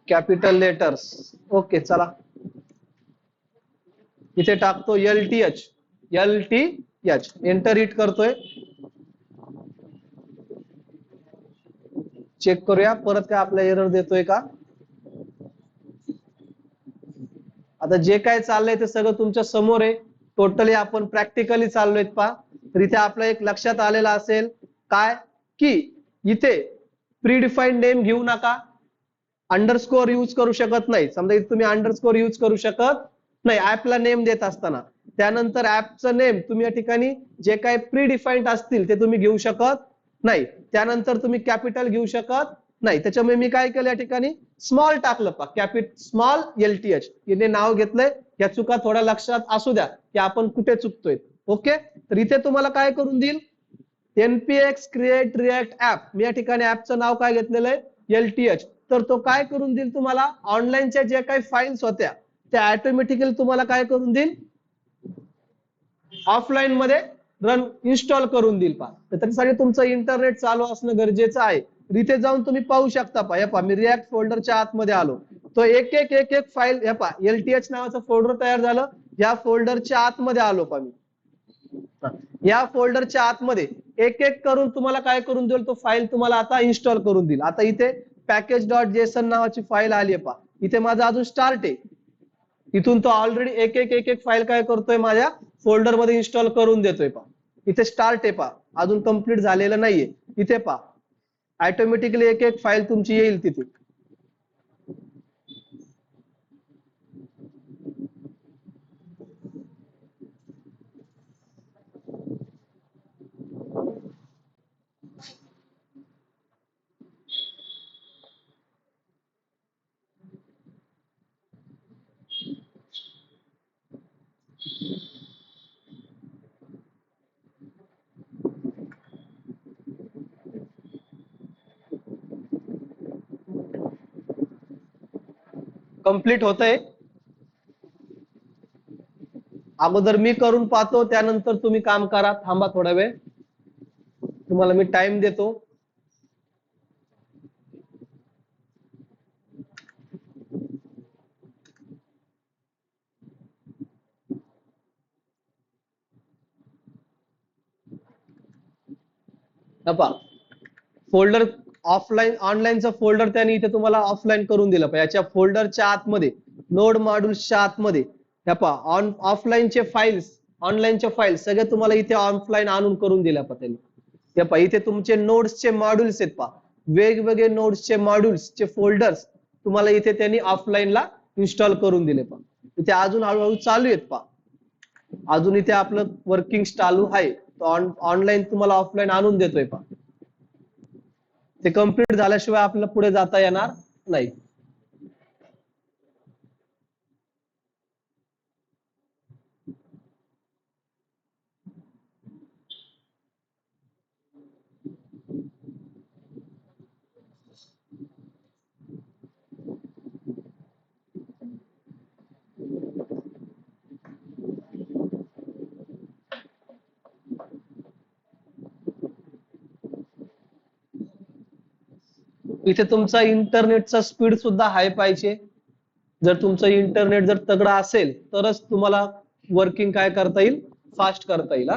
Capital letters. ओके चला इथे टाकतो LTH. एंटर हिट करतोय. चेक करूया परत काय आपला एरर देतोय का. आता जे काय चाललंय ते सगळं तुमच्या समोर आहे. टोटली आपण प्रॅक्टिकली चाललोय पहा. तर इथे आपलं एक लक्षात आलेलं असेल काय की इथे प्रीडिफाईन्ड नेम घेऊ नका. अंडरस्कोर यूज करू शकत नाही. समजा इथे तुम्ही अंडरस्कोर यूज करू शकत नाही ऍपला नेम देत असताना. त्यानंतर ऍपचं नेम तुम्ही या ठिकाणी जे काही प्रीडिफाईन्ड असतील ते तुम्ही घेऊ शकत नाही. त्यानंतर तुम्ही कॅपिटल घेऊ शकत नाही. त्याच्यामुळे मी काय केलं या ठिकाणी स्मॉल टाकलं पा, स्मॉल LTH याने नाव घेतलंय. या चुका थोड्या लक्षात असू द्या की आपण कुठे चुकतोय. ओके, तर इथे तुम्हाला काय करून देईल, NPX क्रिएट रिएक्ट ऍप. मी या ठिकाणी ऍपचं नाव काय घेतलेलं आहे, LTH. तर तो काय करून देईल तुम्हाला, ऑनलाईनच्या जे काही फाईल्स होत्या त्या ऑटोमॅटिकली तुम्हाला काय करून देईल, ऑफलाईन मध्ये रन इन्स्टॉल करून देईल पा. तर त्यासाठी तुमचं इंटरनेट चालू असणं गरजेचं आहे. इथे जाऊन तुम्ही पाहू शकता पा, हे पा मी रिॲक्ट फोल्डरच्या आतमध्ये आलो. तो एक एक फाईल, हे पा LTH नावाचं फोल्डर तयार झालं. या फोल्डरच्या आतमध्ये आलो पा मी. या फोल्डरच्या आतमध्ये एक एक करून तुम्हाला काय करून देईल, तो फाईल तुम्हाला आता इन्स्टॉल करून देईल. आता इथे package.json नावाची फाईल आली आहे पा. इथे माझा अजून स्टार्ट आहे. इथून तो ऑलरेडी एक एक फाईल काय करतोय, माझ्या फोल्डर मध्ये इन्स्टॉल करून देतोय पा. इथे स्टार्ट आहे पा, अजून कंप्लीट झालेलं नाहीये. इथे पा ऑटोमॅटिकली एक एक फाईल तुमची येईल तिथे. कंप्लीट होतंय. अगोदर मी करून पाहतो, त्यानंतर तुम्ही काम करा. थांबा थोडा वेळ, तुम्हाला मी टाइम देतो. फोल्डर ऑफलाईन ऑनलाईनचा फोल्डर त्याने इथे तुम्हाला ऑफलाईन करून दिलं पाहिजे. याच्या फोल्डरच्या आतमध्ये नोड मॉड्यूल्सच्या आतमध्ये ऑन ऑफलाईनचे फाईल्स, ऑनलाईनच्या फाईल्स सगळे तुम्हाला इथे ऑफलाईन आणून करून दिल्या पा त्यांनी. इथे तुमचे नोड्सचे मॉड्यूल्स आहेत पा, वेगवेगळे नोड्सचे मॉड्यूल्सचे फोल्डर्स तुम्हाला इथे त्यांनी ऑफलाईनला इन्स्टॉल करून दिले पा. इथे अजून हळूहळू चालू आहेत पा, अजून इथे आपलं वर्किंग चालू आहे. ऑनलाईन तुम्हाला ऑफलाईन आणून देतोय पा. ते कम्प्लीट झाल्याशिवाय आपल्याला पुढे जाता येणार नाही. इथे तुमचा इंटरनेटचा स्पीड सुद्धा हाय पाहिजे. जर तुमचं इंटरनेट जर तगडा असेल तरच तुम्हाला वर्किंग काय करता येईल, फास्ट करता येईल.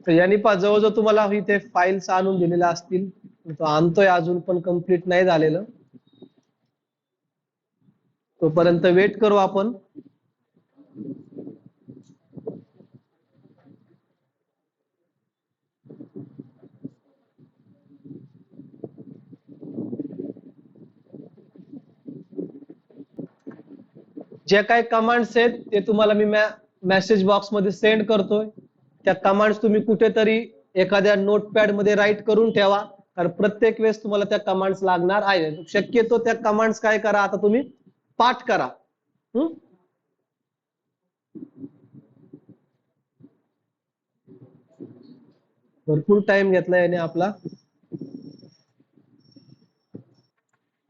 तर यांनी पा जवळजवळ तुम्हाला इथे फाईल्स आणून दिलेल्या असतील. तो आणतोय, अजून पण कम्प्लीट नाही झालेलं. तोपर्यंत वेट करू आपण. जे काही कमांड्स आहेत ते तुम्हाला मी मेसेज बॉक्स मध्ये सेंड करतोय. त्या कमांड्स तुम्ही कुठेतरी एखाद्या नोटपॅड मध्ये राईट करून ठेवा, कारण प्रत्येक वेळेस तुम्हाला त्या कमांड्स लागणार आहे. शक्यतो त्या कमांड्स काय करा, आता तुम्ही पाठ करा. भरपूर टाइम घेतला याने आपला.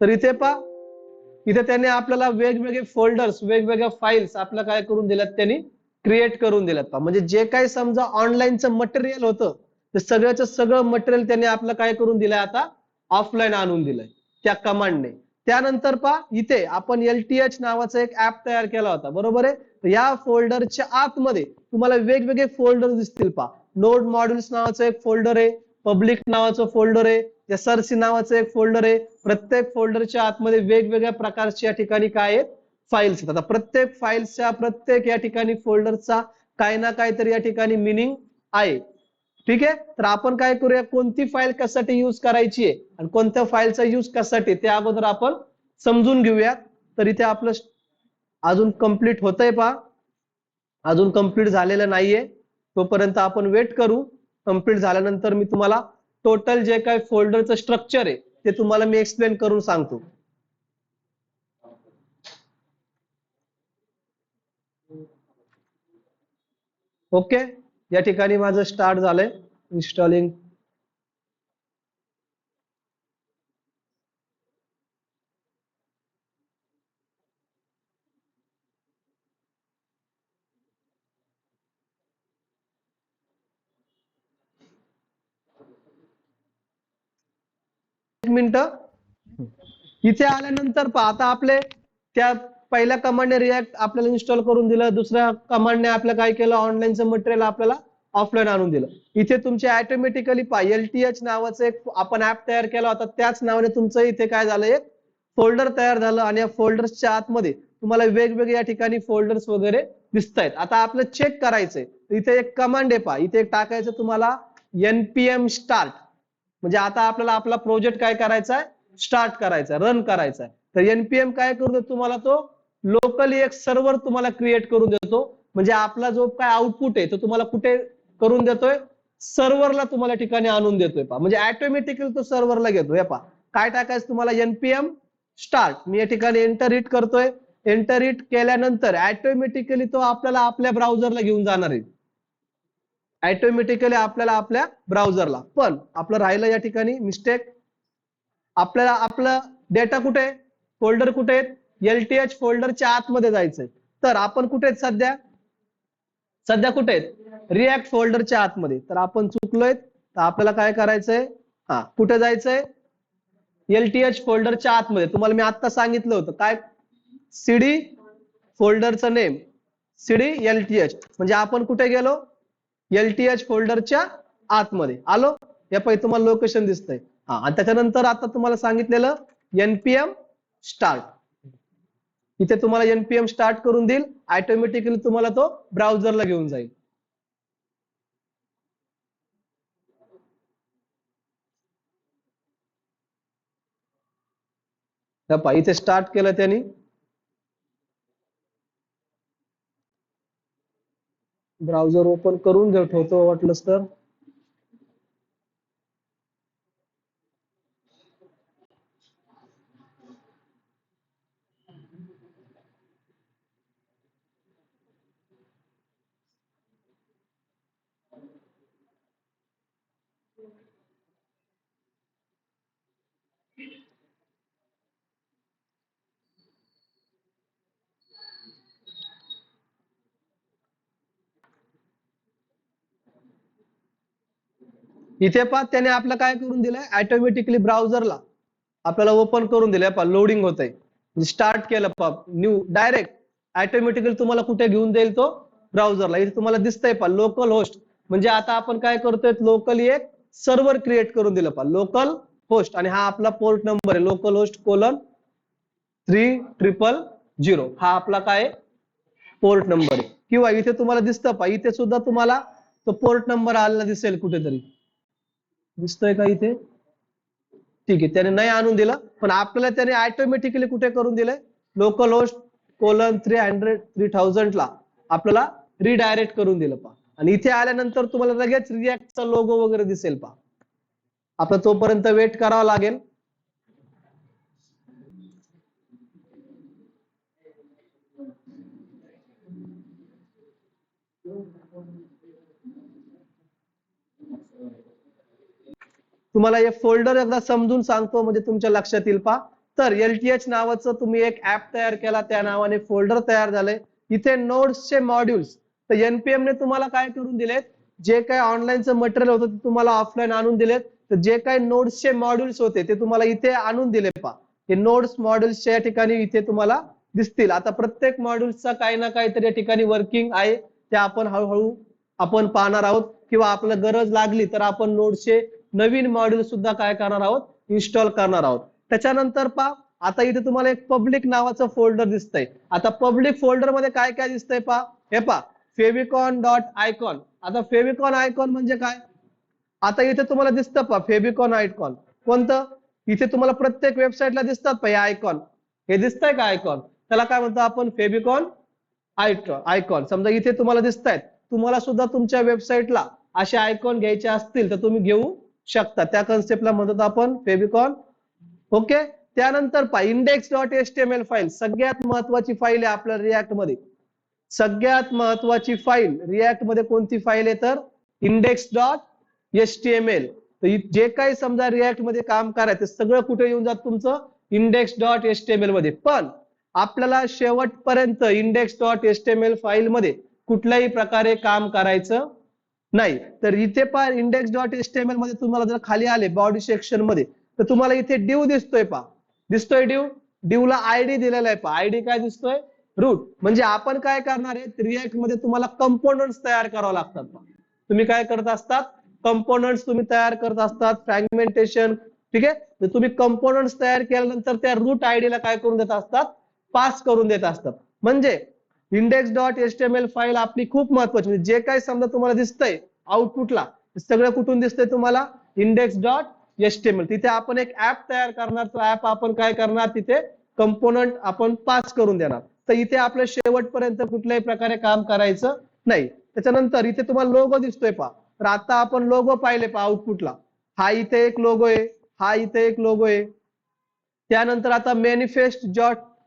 तर इथे पा, इथे त्याने आपल्याला वेगवेगळे फोल्डर्स, वेगवेगळ्या फाईल्स आपल्या काय करून दिल्यात, त्यांनी क्रिएट करून दिल्यात पा. म्हणजे जे काही समजा ऑनलाईनचं मटेरियल होतं ते सगळ्याचं सगळं मटेरियल त्याने आपलं काय करून दिलंय, आता ऑफलाईन आणून दिलंय त्या कमांडने. त्यानंतर पा इथे आपण LTH नावाचा एक ऍप तयार केला होता, बरोबर आहे. तर या फोल्डरच्या आतमध्ये तुम्हाला वेगवेगळे फोल्डर दिसतील पा. नोड मॉड्यूल्स नावाचं एक फोल्डर आहे, पब्लिक नावाचं फोल्डर आहे, SRC नावाचं एक फोल्डर आहे. प्रत्येक फोल्डरच्या आतमध्ये वेगवेगळ्या प्रकारच्या ठिकाणी काय आहेत, फाईल्स. आता प्रत्येक फाईल्सच्या प्रत्येक या ठिकाणी फोल्डरचा काही ना काहीतरी या ठिकाणी मिनिंग आहे. ठीक आहे, तर आपण काय करूया, कोणती फाईल कशासाठी यूज करायची आहे आणि कोणत्या फाईलचा यूज कशासाठी ते अगोदर आपण समजून घेऊया. तर इथे आपलं अजून कंप्लीट होतंय पहा, अजून कंप्लीट झालेलं नाहीये, तोपर्यंत आपण वेट करू. कंप्लीट झाल्यानंतर मी तुम्हाला टोटल जे काही फोल्डरचं स्ट्रक्चर आहे ते तुम्हाला मी एक्सप्लेन करून सांगतो. ओके, या ठिकाणी माझं स्टार्ट झालंय इन्स्टॉलिंग. एक मिनिट, इथे आल्यानंतर पहा, आता आपले त्या पहिल्या कमांडने रिॲक्ट आपल्याला इन्स्टॉल करून दिलं, दुसऱ्या कमांडने आपलं काय केलं, ऑनलाईनचं मटेरियल आपल्याला ऑफलाईन आणून दिलं. इथे तुमचे ऑटोमॅटिकली पहा LTH नावाचं एक आपण ऍप तयार केला होता, त्याच नावाने तुमचं इथे काय झालं, एक फोल्डर तयार झालं आणि या फोल्डर्सच्या आतमध्ये तुम्हाला वेगवेगळे या ठिकाणी फोल्डर्स वगैरे दिसत आहेत. आता आपलं चेक करायचंय, इथे एक कमांड आहे पहा, इथे एक टाकायचं तुम्हाला npm start. म्हणजे आता आपल्याला आपला प्रोजेक्ट काय करायचा आहे, स्टार्ट करायचा, रन करायचा आहे. तर npm काय करतो तुम्हाला, तो लोकली एक सर्व्हर तुम्हाला क्रिएट करून देतो. म्हणजे आपला जो काय आउटपुट आहे तो तुम्हाला कुठे करून देतोय, सर्व्हरला तुम्हाला ठिकाणी आणून देतोय पहा. म्हणजे ऑटोमॅटिकली तो सर्व्हरला घेतो. हे पहा, काय टाकायचं तुम्हाला, npm स्टार्ट. मी या ठिकाणी एंटर हिट करतोय. एंटर हिट केल्यानंतर ऑटोमॅटिकली तो आपल्याला आपल्या ब्राउझरला घेऊन जाणार आहे, ऑटोमॅटिकली आपल्याला आपल्या ब्राउझरला. पण आपलं राहिलं या ठिकाणी मिस्टेक, आपल्याला आपला डेटा कुठे, फोल्डर कुठे आहेत, LTH फोल्डरच्या आतमध्ये जायचंय. तर आपण कुठे आहेत सध्या, सध्या कुठे आहेत, रिॲक्ट फोल्डरच्या आतमध्ये. तर आपण चुकलोय, तर आपल्याला काय करायचंय, कुठे जायचंय, LTH फोल्डरच्या आतमध्ये. तुम्हाला मी आता सांगितलं होतं काय, CD फोल्डरचं नेम, CD LTH. म्हणजे आपण कुठे गेलो, LTH फोल्डरच्या आतमध्ये आलो. या पाहिजे तुम्हाला लोकेशन दिसतंय. आणि त्याच्यानंतर आता तुम्हाला सांगितलेलं npm स्टार्ट, इथे तुम्हाला npm स्टार्ट करून देईल, ऑटोमॅटिकली तुम्हाला तो ब्राउझरला घेऊन जाईल. इथे स्टार्ट केलं त्यांनी, ब्राउझर ओपन करून ठेवतो वाटलंच तर. इथे पहा, त्याने आपलं काय करून दिलंय, ऑटोमॅटिकली ब्राउझरला आपल्याला ओपन करून दिलंय पहा, लोडिंग होतंय. स्टार्ट केलं पहा, न्यू डायरेक्ट ऑटोमॅटिकली तुम्हाला कुठे घेऊन जाईल, तो ब्राउझरला. इथे तुम्हाला दिसतंय पहा लोकल होस्ट. म्हणजे आता आपण काय करतोय, लोकली एक सर्व्हर क्रिएट करून दिलं पहा, लोकल होस्ट. आणि हा आपला पोर्ट नंबर आहे, लोकल होस्ट :3000. हा आपला काय पोर्ट नंबर आहे. किंवा इथे तुम्हाला दिसतं पहा, इथे सुद्धा तुम्हाला तो पोर्ट नंबर आलेला दिसेल, कुठेतरी दिसतोय का इथे. ठीक आहे, त्याने नाही आणून दिलं, पण आपल्याला त्याने ऑटोमॅटिकली कुठे करून दिलंय, लोकल होस्ट :3000 ला आपल्याला रिडायरेक्ट करून दिलं पहा. आणि इथे आल्यानंतर तुम्हाला लगेच रिॲक्टचा लोगो वगैरे दिसेल पहा. आता तोपर्यंत वेट करावा लागेल. तुम्हाला हे फोल्डर एकदा समजून सांगतो, म्हणजे तुमच्या लक्षात येईल पहा. तर LTH नावाचं तुम्ही एक ऍप तयार केला, त्या नावाने फोल्डर तयार झालंय. इथे नोड्सचे मॉड्यूल्स, तर npm ने तुम्हाला काय करून दिलेत, जे काही ऑनलाईनचं मटेरियल होतं ते तुम्हाला ऑफलाईन आणून दिलेत. तर जे काही नोड्सचे मॉड्यूल्स होते ते तुम्हाला इथे आणून दिले पहा. हे नोड्स मॉड्यूल्सच्या या ठिकाणी इथे तुम्हाला दिसतील. आता प्रत्येक मॉड्यूल्सचा काही ना काहीतरी या ठिकाणी वर्किंग आहे, ते आपण हळूहळू आपण पाहणार आहोत. किंवा आपल्याला गरज लागली तर आपण नोड्सचे नवीन मॉड्यूल सुद्धा काय करणार आहोत, इन्स्टॉल करणार आहोत. त्याच्यानंतर पहा, आता इथे तुम्हाला एक पब्लिक नावाचं फोल्डर दिसतंय. आता पब्लिक फोल्डर मध्ये काय काय दिसतंय पहा. हे पहा, फेविकॉन डॉट आयकॉन. आता फेविकॉन आयकॉन म्हणजे काय? आता इथे तुम्हाला दिसतं पहा फेविकॉन आयकॉन. कोणतं? इथे तुम्हाला प्रत्येक वेबसाईटला दिसतात पहा हे आयकॉन. हे दिसतंय का आयकॉन? त्याला काय म्हणतो आपण? Favicon icon. समजा इथे तुम्हाला दिसतायत. तुम्हाला सुद्धा तुमच्या वेबसाईटला असे आयकॉन घ्यायचे असतील तर तुम्ही घेऊ शकता. त्या कन्सेप्टला म्हणतो आपण फेविकॉन. ओके. त्यानंतर पहा index.html फाईल सगळ्यात महत्वाची फाईल आहे आपल्या रिएक्ट मध्ये. सगळ्यात महत्वाची फाईल रिएक्ट मध्ये कोणती फाईल आहे तर index.html. जे काही समजा रिएक्ट मध्ये काम करायचं सगळं कुठे येऊन जात तुमचं? index.html मध्ये. पण आपल्याला शेवटपर्यंत index.html फाईल मध्ये कुठल्याही प्रकारे काम करायचं नाही. तर इथे पहा index.html मध्ये तुम्हाला जर खाली आले बॉडी सेक्शन मध्ये तर तुम्हाला इथे डिव दिसतोय पहा. दिसतोय डिव. डिवला आयडी दिलेला आहे पहा. आयडी काय दिसतोय? रूट. म्हणजे आपण काय करणार आहे रिएक्ट मध्ये तुम्हाला कंपोनंट्स तयार करावे लागतात. तुम्ही काय करत असतात? कंपोनंट्स तुम्ही तयार करत असतात. फ्रॅगमेंटेशन. ठीक आहे. तर तुम्ही कंपोनंट्स तयार केल्यानंतर त्या रूट आयडीला काय करून देत असतात? पास करून देत असतात. म्हणजे index.html फाईल आपली खूप महत्वाची. म्हणजे जे काही समजा तुम्हाला दिसतंय आउटपुटला सगळं कुठून दिसतंय तुम्हाला? index.html. तिथे आपण एक ऍप तयार करणार. तो ऍप आपण काय करणार? तिथे कंपोनंट आपण पास करून देणार. तर इथे आपल्या शेवटपर्यंत कुठल्याही प्रकारे काम करायचं नाही. त्याच्यानंतर इथे तुम्हाला लोगो दिसतोय पहा. तर आता आपण लोगो पाहिले पहा आउटपुटला. हा इथे एक लोगो आहे. हा इथे एक लोगो आहे. त्यानंतर आता मॅनिफेस्ट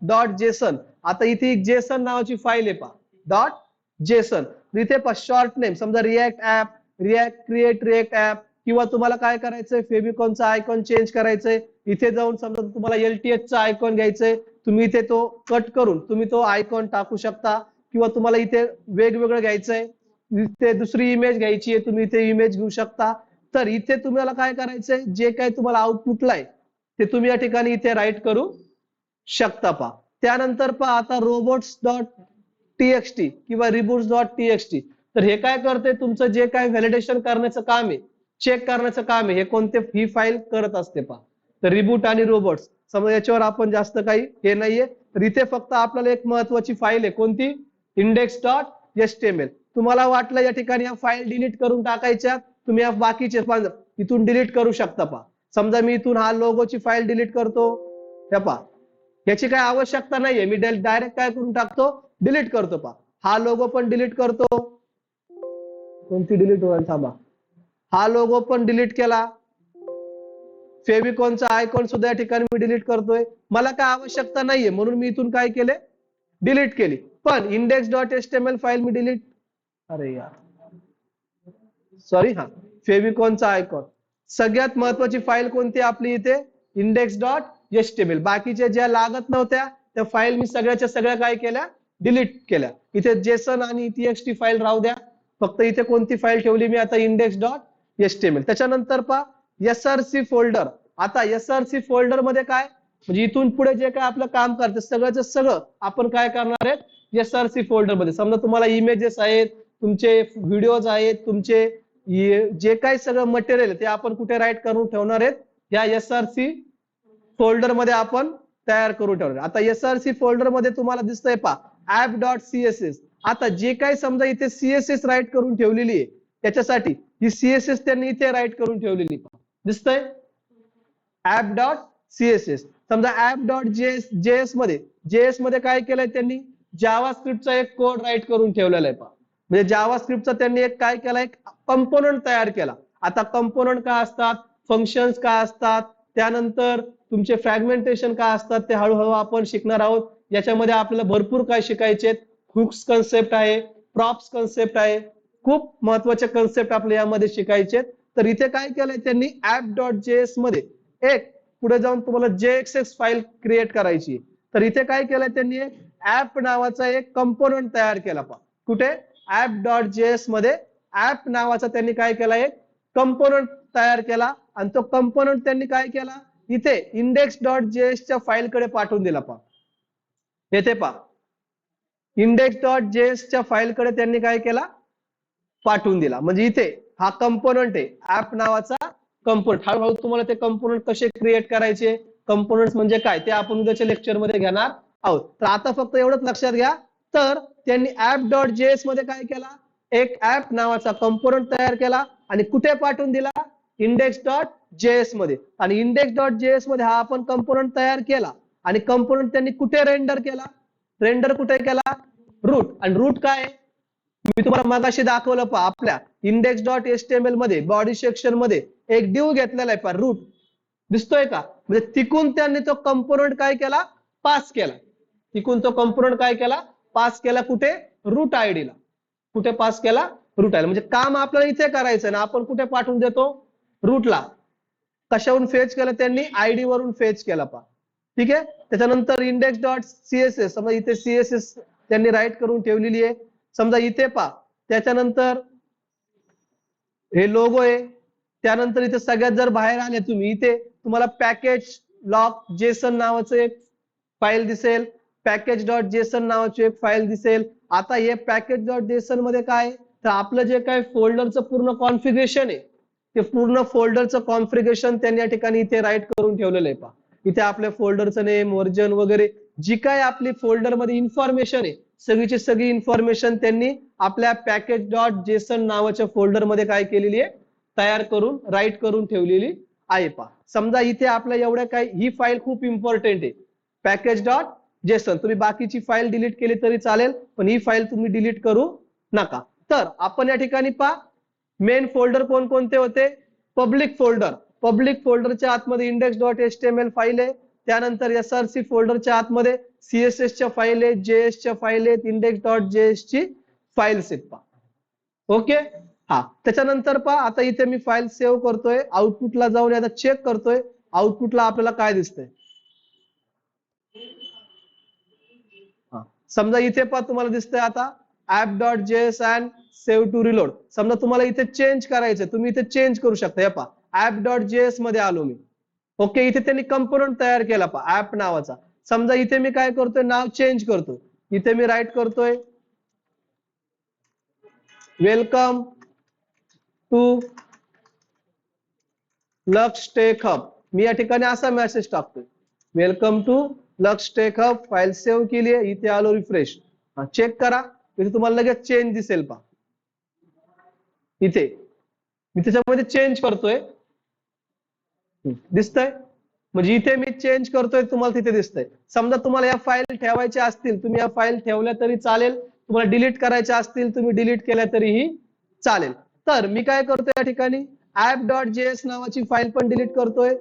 डॉट जेसन. आता इथे एक जेसन नावाची फाईल आहे पहा. Dot JSON. इथे पहा शॉर्ट नेम समजा react app, react create react app किंवा तुम्हाला काय करायचंय फेविकॉनचा आयकॉन चेंज करायचंय. इथे जाऊन समजा तुम्हाला LTH चा आयकॉन घ्यायचंय. तुम्ही इथे तो कट करून तुम्ही तो आयकॉन टाकू शकता किंवा तुम्हाला इथे वेगवेगळं घ्यायचंय. इथे दुसरी इमेज घ्यायची आहे तुम्ही इथे इमेज घेऊ शकता. तर इथे तुम्हाला काय करायचंय जे काही तुम्हाला आउटपुटला आहे ते तुम्ही या ठिकाणी इथे राईट करू शकता पहा. त्यानंतर पहा आता रोबोट्स डॉट टीएक्सटी किंवा रिबूट्स डॉट टीएक्सटी. तर हे काय करते? तुमचं जे काय व्हॅलिडेशन करण्याचं काम आहे, चेक करण्याचं काम आहे, हे कोणते ही फाईल करत असते पहा. तर रिबूट आणि रोबोट्स समजा याच्यावर आपण जास्त काही हे नाहीये. तर इथे फक्त आपल्याला एक महत्वाची फाईल आहे कोणती? index.html. तुम्हाला वाटलं या ठिकाणी या फाईल डिलीट करून टाकायच्या तुम्ही या बाकीचे इथून डिलीट करू शकता पहा. समजा मी इथून हा लोगोची फाईल डिलीट करतो. हे पहा याची काय आवश्यकता नाहीये. मी डायरेक्ट काय करून टाकतो? डिलीट करतो पहा. हा लोगो पण डिलीट करतो. कोणती डिलीट होईल थांबा. हा लोगो पण डिलीट केला. फेविकॉनचा आयकॉन सुद्धा या ठिकाणी मी डिलीट करतोय. मला काय आवश्यकता नाहीये म्हणून मी इथून काय केले? डिलीट केली. पण index.html फाईल मी डिलीट अरे यार सॉरी हा फेविकॉनचा आयकॉन. सगळ्यात महत्वाची फाईल कोणती आपली इथे? index.html. बाकीच्या ज्या लागत नव्हत्या त्या फाईल मी सगळ्याच्या सगळ्या काय केल्या? डिलीट केल्या. इथे जेसन आणि txt फाईल राहू द्या. फक्त इथे कोणती फाईल ठेवली मी आता? index.html. त्याच्यानंतर पहा SRC फोल्डर. आता SRC फोल्डर मध्ये काय म्हणजे इथून पुढे जे काय आपलं काम करतं सगळंच सगळं आपण काय करणार आहे? SRC फोल्डर मध्ये. समजा तुम्हाला इमेजेस आहेत, तुमचे व्हिडिओज आहेत, तुमचे जे काही सगळं मटेरियल ते आपण कुठे राईट करून ठेवणार आहेत? या SRC फोल्डर मध्ये आपण तयार करून ठेवणार. आता SRC फोल्डर मध्ये तुम्हाला दिसतंय पहा app.css. आता जे काही समजा इथे CSS राईट करून ठेवलेली आहे त्याच्यासाठी ही CSS त्यांनी इथे राईट करून ठेवलेली दिसतंय app.css. समजा app.js मध्ये काय केलंय त्यांनी? जावास्क्रिप्टचा एक कोड राईट करून ठेवलेला आहे पहा. म्हणजे जावास्क्रिप्टचा त्यांनी एक काय केला? एक कंपोनंट तयार केला. आता कंपोनंट काय असतात? फंक्शन्स काय असतात? त्यानंतर तुमचे फ्रॅगमेंटेशन काय असतात ते हळूहळू आपण शिकणार आहोत. याच्यामध्ये आपल्याला भरपूर काय शिकायचे. हुक्स कन्सेप्ट आहे, प्रॉप्स कन्सेप्ट आहे, खूप महत्वाचे कन्सेप्ट आपल्याला यामध्ये शिकायचे. तर इथे काय केलंय त्यांनी? app.js मध्ये एक पुढे जाऊन तुम्हाला JXX फाईल क्रिएट करायची. तर इथे काय केलंय त्यांनी? ऍप नावाचा एक कंपोनंट तयार केला पहा. कुठे? app.js मध्ये ऍप नावाचा त्यांनी काय केला? एक कंपोनंट तयार केला आणि तो कंपोनंट त्यांनी काय केला? इथे index.js च्या फाईल कडे पाठवून दिला पहा. येथे पहा index.js च्या फाईल कडे त्यांनी काय केला? पाठवून दिला. म्हणजे इथे हा कंपोनंट आहे ऍप नावाचा कंपोनंट. हळूहळू तुम्हाला ते कंपोनंट कसे क्रिएट करायचे, कंपोनंट्स म्हणजे काय ते आपण उद्याच्या लेक्चरमध्ये घेणार आहोत. तर आता फक्त एवढंच लक्षात घ्या. तर त्यांनी app.js मध्ये काय केला, एक ऍप नावाचा कंपोनंट तयार केला आणि कुठे पाठवून दिला, index.js मध्ये. आणि index.js मध्ये हा आपण कंपोनंट तयार केला आणि कंपोनंट त्यांनी कुठे रेंडर केला, रेंडर कुठे केला, रूट. आणि रूट काय, मी तुम्हाला मगाशी दाखवलं पहा, आपल्या index.html मध्ये बॉडी सेक्शन मध्ये एक डिव घेतलेला आहे पहा, रूट दिसतोय का, म्हणजे तिकून त्यांनी तो कंपोनंट काय केला, पास केला. तिकून तो कंपोनंट काय केला, पास केला कुठे, रूट आयडी ला. कुठे पास केला, रूट आयडी. म्हणजे काम आपल्याला इथे करायचं ना, आपण कुठे पाठवून देतो, रूटला. कशावरून फेच केलं त्यांनी, आयडी वरून फेच केला पहा. ठीक आहे. त्याच्यानंतर index.css, समजा इथे सीएसएस त्यांनी राईट करून ठेवलेली आहे, समजा इथे पहा. त्याच्यानंतर हे लोगो आहे. त्यानंतर इथे सगळ्यात जर बाहेर आले तुम्ही, इथे तुम्हाला पॅकेज लॉक जेसन नावाचं एक फाईल दिसेल, package.json नावाची एक फाईल दिसेल. आता हे package.json मध्ये काय, तर आपलं जे काय फोल्डरचं पूर्ण कॉन्फिगरेशन आहे, ते पूर्ण फोल्डरचं कॉन्फिगरेशन त्यांनी या ठिकाणी इथे राईट करून ठेवलेलं आहे पहा. इथे आपल्या फोल्डरचं नेम, व्हर्जन वगैरे जी काय आपली फोल्डर मध्ये इन्फॉर्मेशन आहे, सगळीची सगळी इन्फॉर्मेशन त्यांनी आपल्या package.json नावाच्या फोल्डर मध्ये काय केलेली आहे, तयार करून राईट करून ठेवलेली आहे पहा. समजा इथे आपल्या एवढ्या काय, ही फाईल खूप इम्पॉर्टंट आहे package.json. तुम्ही बाकीची फाईल डिलीट केली तरी चालेल, पण ही फाईल तुम्ही डिलीट करू नका. तर आपण या ठिकाणी पहा, मेन फोल्डर कोणकोणते होते, पब्लिक फोल्डर. पब्लिक फोल्डरच्या आतमध्ये index.html फाईल आहे. त्यानंतर src फोल्डरच्या आतमध्ये css च्या फाईल आहेत, js च्या फाईल आहेत, index.js ची फाईल्स आहेत पहा. ओके. हा, त्याच्यानंतर पहा, आता इथे मी फाईल सेव्ह करतोय, आउटपुटला जाऊन आता चेक करतोय, आउटपुटला आपल्याला काय दिसतंय. समजा इथे पहा तुम्हाला दिसतंय आता app.js and save to reload. समजा तुम्हाला इथे चेंज करायचं, तुम्ही इथे चेंज करू शकता. हे पहा app.js मध्ये आलो मी. ओके. इथे त्यांनी कंपोनंट तयार केला पहा ऍप नावाचा. समजा इथे मी काय करतोय, नाव चेंज करतोय. इथे मी राईट करतोय, वेलकम टू लक्ष टेक हब. मी या ठिकाणी असा मेसेज टाकतोय, वेलकम टू लक्ष टेक हब. फाईल सेव्ह केली आहे, इथे आलो, रिफ्रेश चेक करा, इथे तुम्हाला लगेच चेंज दिसेल पहा. इथे मी त्याच्यामध्ये चेंज करतोय, दिसतंय, म्हणजे इथे मी चेंज करतोय, तुम्हाला तिथे दिसतंय. समजा तुम्हाला या फाईल ठेवायच्या असतील, तुम्ही या फाईल ठेवल्या तरी चालेल, तुम्हाला डिलीट करायच्या असतील, तुम्ही डिलीट केल्या तरीही चालेल. तर मी काय करतोय या ठिकाणी, app.js नावाची फाईल पण डिलीट करतोय.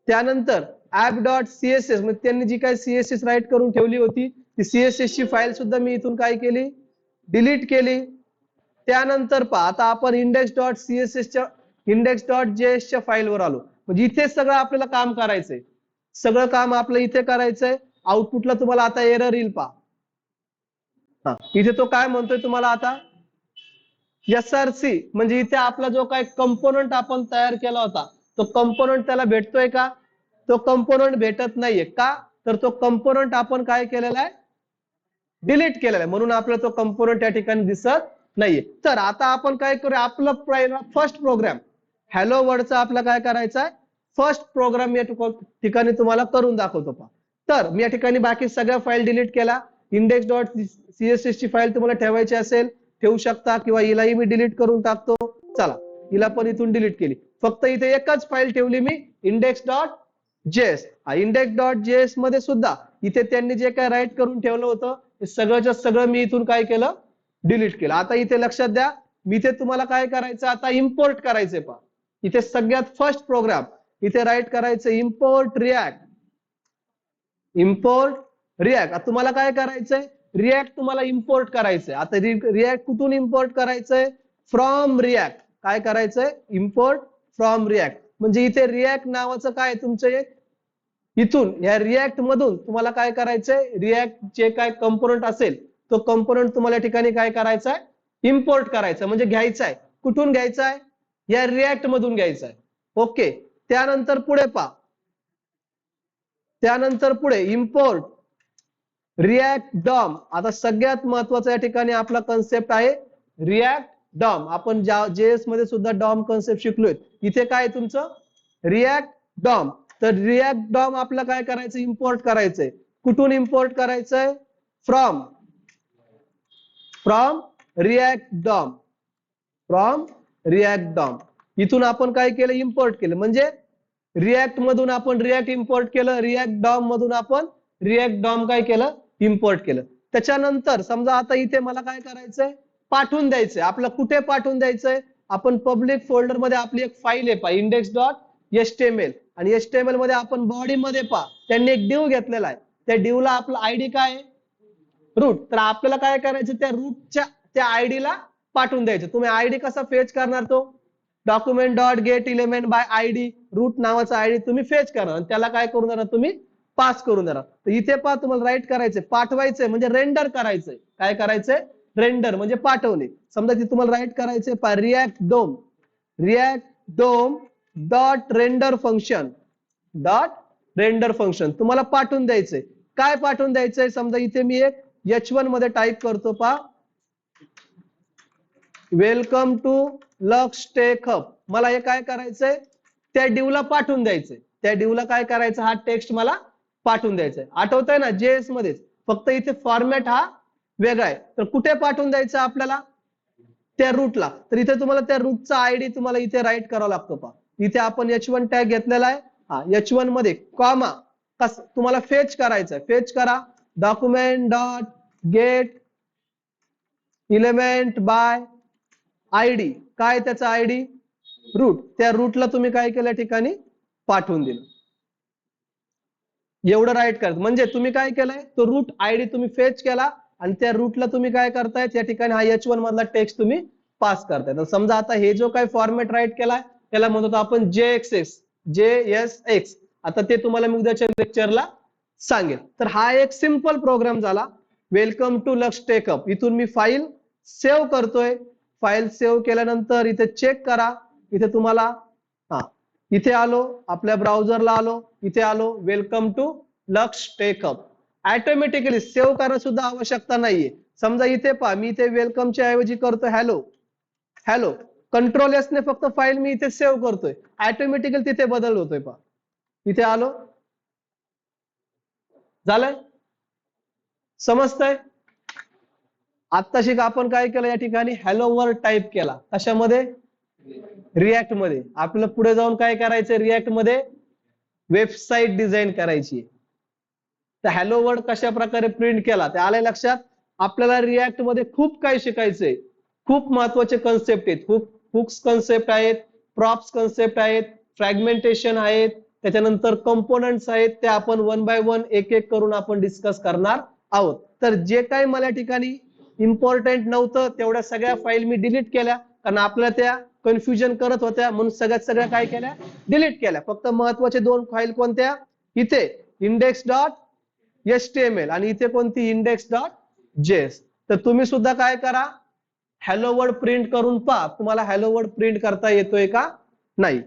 त्यानंतर app.css, म्हणजे त्यांनी जी काय सीएसएस राईट करून ठेवली होती, ती सीएसएस ची फाईल सुद्धा मी इथून काय केली, डिलीट केली. त्यानंतर पहा, आता आपण index.css च्या index.js च्या फाईलवर आलो. म्हणजे इथे सगळं आपल्याला काम करायचंय, सगळं काम आपलं इथे करायचंय. आउटपुटला तुम्हाला आता एरर येईल पहा. इथे तो काय म्हणतोय तुम्हाला आता, src, म्हणजे इथे आपला जो काय कंपोनंट आपण तयार केला होता, तो कंपोनंट त्याला भेटतोय का, तो कंपोनंट भेटत नाहीये. का, तर तो कंपोनंट आपण काय केलेला आहे, डिलीट केलेला आहे, म्हणून आपला तो कंपोनंट या ठिकाणी दिसत नाहीये. तर आता आपण काय करूया, आपलं फर्स्ट प्रोग्राम हॅलो वर्डचा आपला काय करायचा आहे, फर्स्ट प्रोग्राम या ठिकाणी तुम्हाला करून दाखवतो पहा. तर मी या ठिकाणी बाकी सगळ्या फाईल डिलीट केला. index.css ची फाईल तुम्हाला ठेवायची असेल ठेवू शकता, किंवा हिलाही मी डिलीट करून टाकतो. चला, हिला पण इथून डिलीट केली. फक्त इथे एकच फाईल ठेवली मी, index.js. index.js मध्ये सुद्धा इथे त्यांनी जे काय राईट करून ठेवलं होतं, ते सगळंच्या सगळं मी इथून काय केलं, डिलीट केलं. आता इथे लक्षात द्या, मी इथे तुम्हाला काय करायचं, आता इम्पोर्ट करायचंय पहा. इथे सगळ्यात फर्स्ट प्रोग्राम इथे राईट करायचं, इम्पोर्ट रिॲक्ट. Import react. तुम्हाला काय करायचंय, रिॲक्ट तुम्हाला इम्पोर्ट करायचंय. आता रिॲक्ट कुठून इम्पोर्ट करायचंय, फ्रॉम रिॲक्ट. काय करायचंय, इम्पोर्ट फ्रॉम रिॲक्ट. म्हणजे इथे रिॲक्ट नावाचं काय तुमचं एक, इथून या रिॲक्ट मधून तुम्हाला काय करायचंय, रिॲक्ट जे काय कंपोनंट असेल, तो कंपोनंट तुम्हाला या ठिकाणी काय करायचा आहे, इम्पोर्ट करायचा, म्हणजे घ्यायचा आहे. कुठून घ्यायचा आहे, या रिॲक्ट मधून घ्यायचा आहे. ओके. त्यानंतर पुढे पहा, त्यानंतर पुढे इम्पोर्ट रिॲक्ट डॉम. आता सगळ्यात महत्वाचा या ठिकाणी आपला कन्सेप्ट आहे रिॲक्ट डॉम. आपण जेएस मध्ये सुद्धा डॉम कन्सेप्ट शिकलोय. इथे काय तुमचं, रिॲक्ट डॉम. तर रिॲक्ट डॉम आपलं काय करायचं, इम्पोर्ट करायचंय. कुठून इम्पोर्ट करायचंय? From React DOM. From React DOM. इथून आपण काय केलं, इम्पोर्ट केलं. म्हणजे रिॲक्ट मधून आपण रिॲक्ट इम्पोर्ट केलं, रिॲक्ट डॉम मधून आपण रिॲक्ट डॉम काय केलं, इम्पोर्ट केलं. त्याच्यानंतर समजा आता इथे मला काय करायचंय, पाठवून द्यायचंय. आपलं कुठे पाठवून द्यायचंय? आपण पब्लिक फोल्डर मध्ये आपली एक फाईल आहे पहा, index.html. आणि HTML मध्ये आपण बॉडी मध्ये पहा त्यांनी एक डिव घेतलेला आहे. त्या डिवला आपला आयडी काय आहे, रूट. तर आपल्याला काय करायचं, त्या रूटच्या त्या आयडी ला पाठवून द्यायचं. तुम्ही आयडी कसा फेच करणार, तो document dot get element by ID, root नावाचा आयडी तुम्ही फेच करणार आणि त्याला काय करून देणार, तुम्ही पास करून देणार. तर इथे पहा तुम्हाला राईट करायचंय, पाठवायचंय म्हणजे रेंडर करायचंय. काय करायचंय, रेंडर म्हणजे पाठवणे. समजा ती तुम्हाला राईट करायचंय पहा, React DOM dot render function तुम्हाला पाठवून द्यायचंय. काय पाठवून द्यायचंय, समजा इथे मी एक H1 मध्ये टाईप करतो पहा, welcome to Lux Tech Hub. मला हे काय करायचंय, त्या डिवला पाठवून द्यायचंय. त्या डिवला काय करायचं, हा टेक्स्ट मला पाठवून द्यायचंय. आठवतंय ना, JS मध्येच, फक्त इथे फॉर्मॅट हा वेगळा आहे. तर कुठे पाठवून द्यायचं आपल्याला, त्या रूटला. तर इथे तुम्हाला त्या रूटचा आयडी तुम्हाला इथे राईट करावा लागतो पहा. इथे आपण H1 टॅग घेतलेला आहे. हा H1 मध्ये कॉमा तुम्हाला फेच करायचं, फेच करा document dot get element by ID. काय त्याचा आयडी, रूट. त्या रूटला तुम्ही काय केलं, ठिकाणी पाठवून दिलं. एवढं राईट करायचं. म्हणजे तुम्ही काय केलंय, तो रूट आयडी तुम्ही फेच केला आणि त्या रूटला तुम्ही काय करताय, त्या ठिकाणी हा H1 मधला टेक्स्ट तुम्ही पास करताय. तर समजा आता हे जो काही फॉर्मॅट राईट केलाय त्याला म्हणतो आपण JSX. आता ते तुम्हाला मी उद्याच्या लेक्चरला सांगेल. तर हा एक सिंपल प्रोग्राम झाला, welcome to Lux Tech Hub. इथून मी फाईल सेव्ह करतोय. फाईल सेव्ह केल्यानंतर इथे चेक करा. इथे तुम्हाला इथे आलो, आपल्या ब्राउझरला आलो, इथे आलो, welcome to Lux Tech Hub. Automatically save करणं सुद्धा आवश्यकता नाहीये. समजा इथे पहा, मी इथे वेलकमच्या ऐवजी करतो हॅलो. कंट्रोल एस ने फक्त फाईल मी इथे सेव्ह करतोय, ऑटोमॅटिकली तिथे बदल होतोय पहा. इथे आलो, झालंय, समजतंय. आत्ताशी आपण काय केलं, या ठिकाणी हॅलो वर टाईप केला. कशामध्ये, रिॲक्ट मध्ये. आपल्याला पुढे जाऊन काय करायचं, रिॲक्ट मध्ये वेबसाईट डिझाईन करायची. तर हॅलो वर्ड कशा प्रकारे प्रिंट केला ते आलंय लक्षात. आपल्याला रिॲक्ट मध्ये खूप काही शिकायचंय. खूप महत्वाचे कन्सेप्ट आहेत, हुक्स कन्सेप्ट आहेत, प्रॉप्स कन्सेप्ट आहेत, फ्रॅगमेंटेशन आहेत, त्याच्यानंतर कंपोनंट्स आहेत. ते आपण 1 बाय 1 एक एक करून आपण डिस्कस करणार आहोत. तर जे काही मला ठिकाणी इम्पॉर्टंट नव्हतं तेवढ्या सगळ्या फाईल मी डिलीट केल्या, कारण आपल्याला त्या कन्फ्युजन करत होत्या, म्हणून सगळ्या काय केल्या, डिलीट केल्या. फक्त महत्वाचे 2 फाईल कोणत्या, इथे index.html आणि इथे कोणती, index.js. तर तुम्ही सुद्धा काय करा, हॅलो वर्ड प्रिंट करून पहा तुम्हाला हॅलो वर्ड प्रिंट करता येतोय का नाही.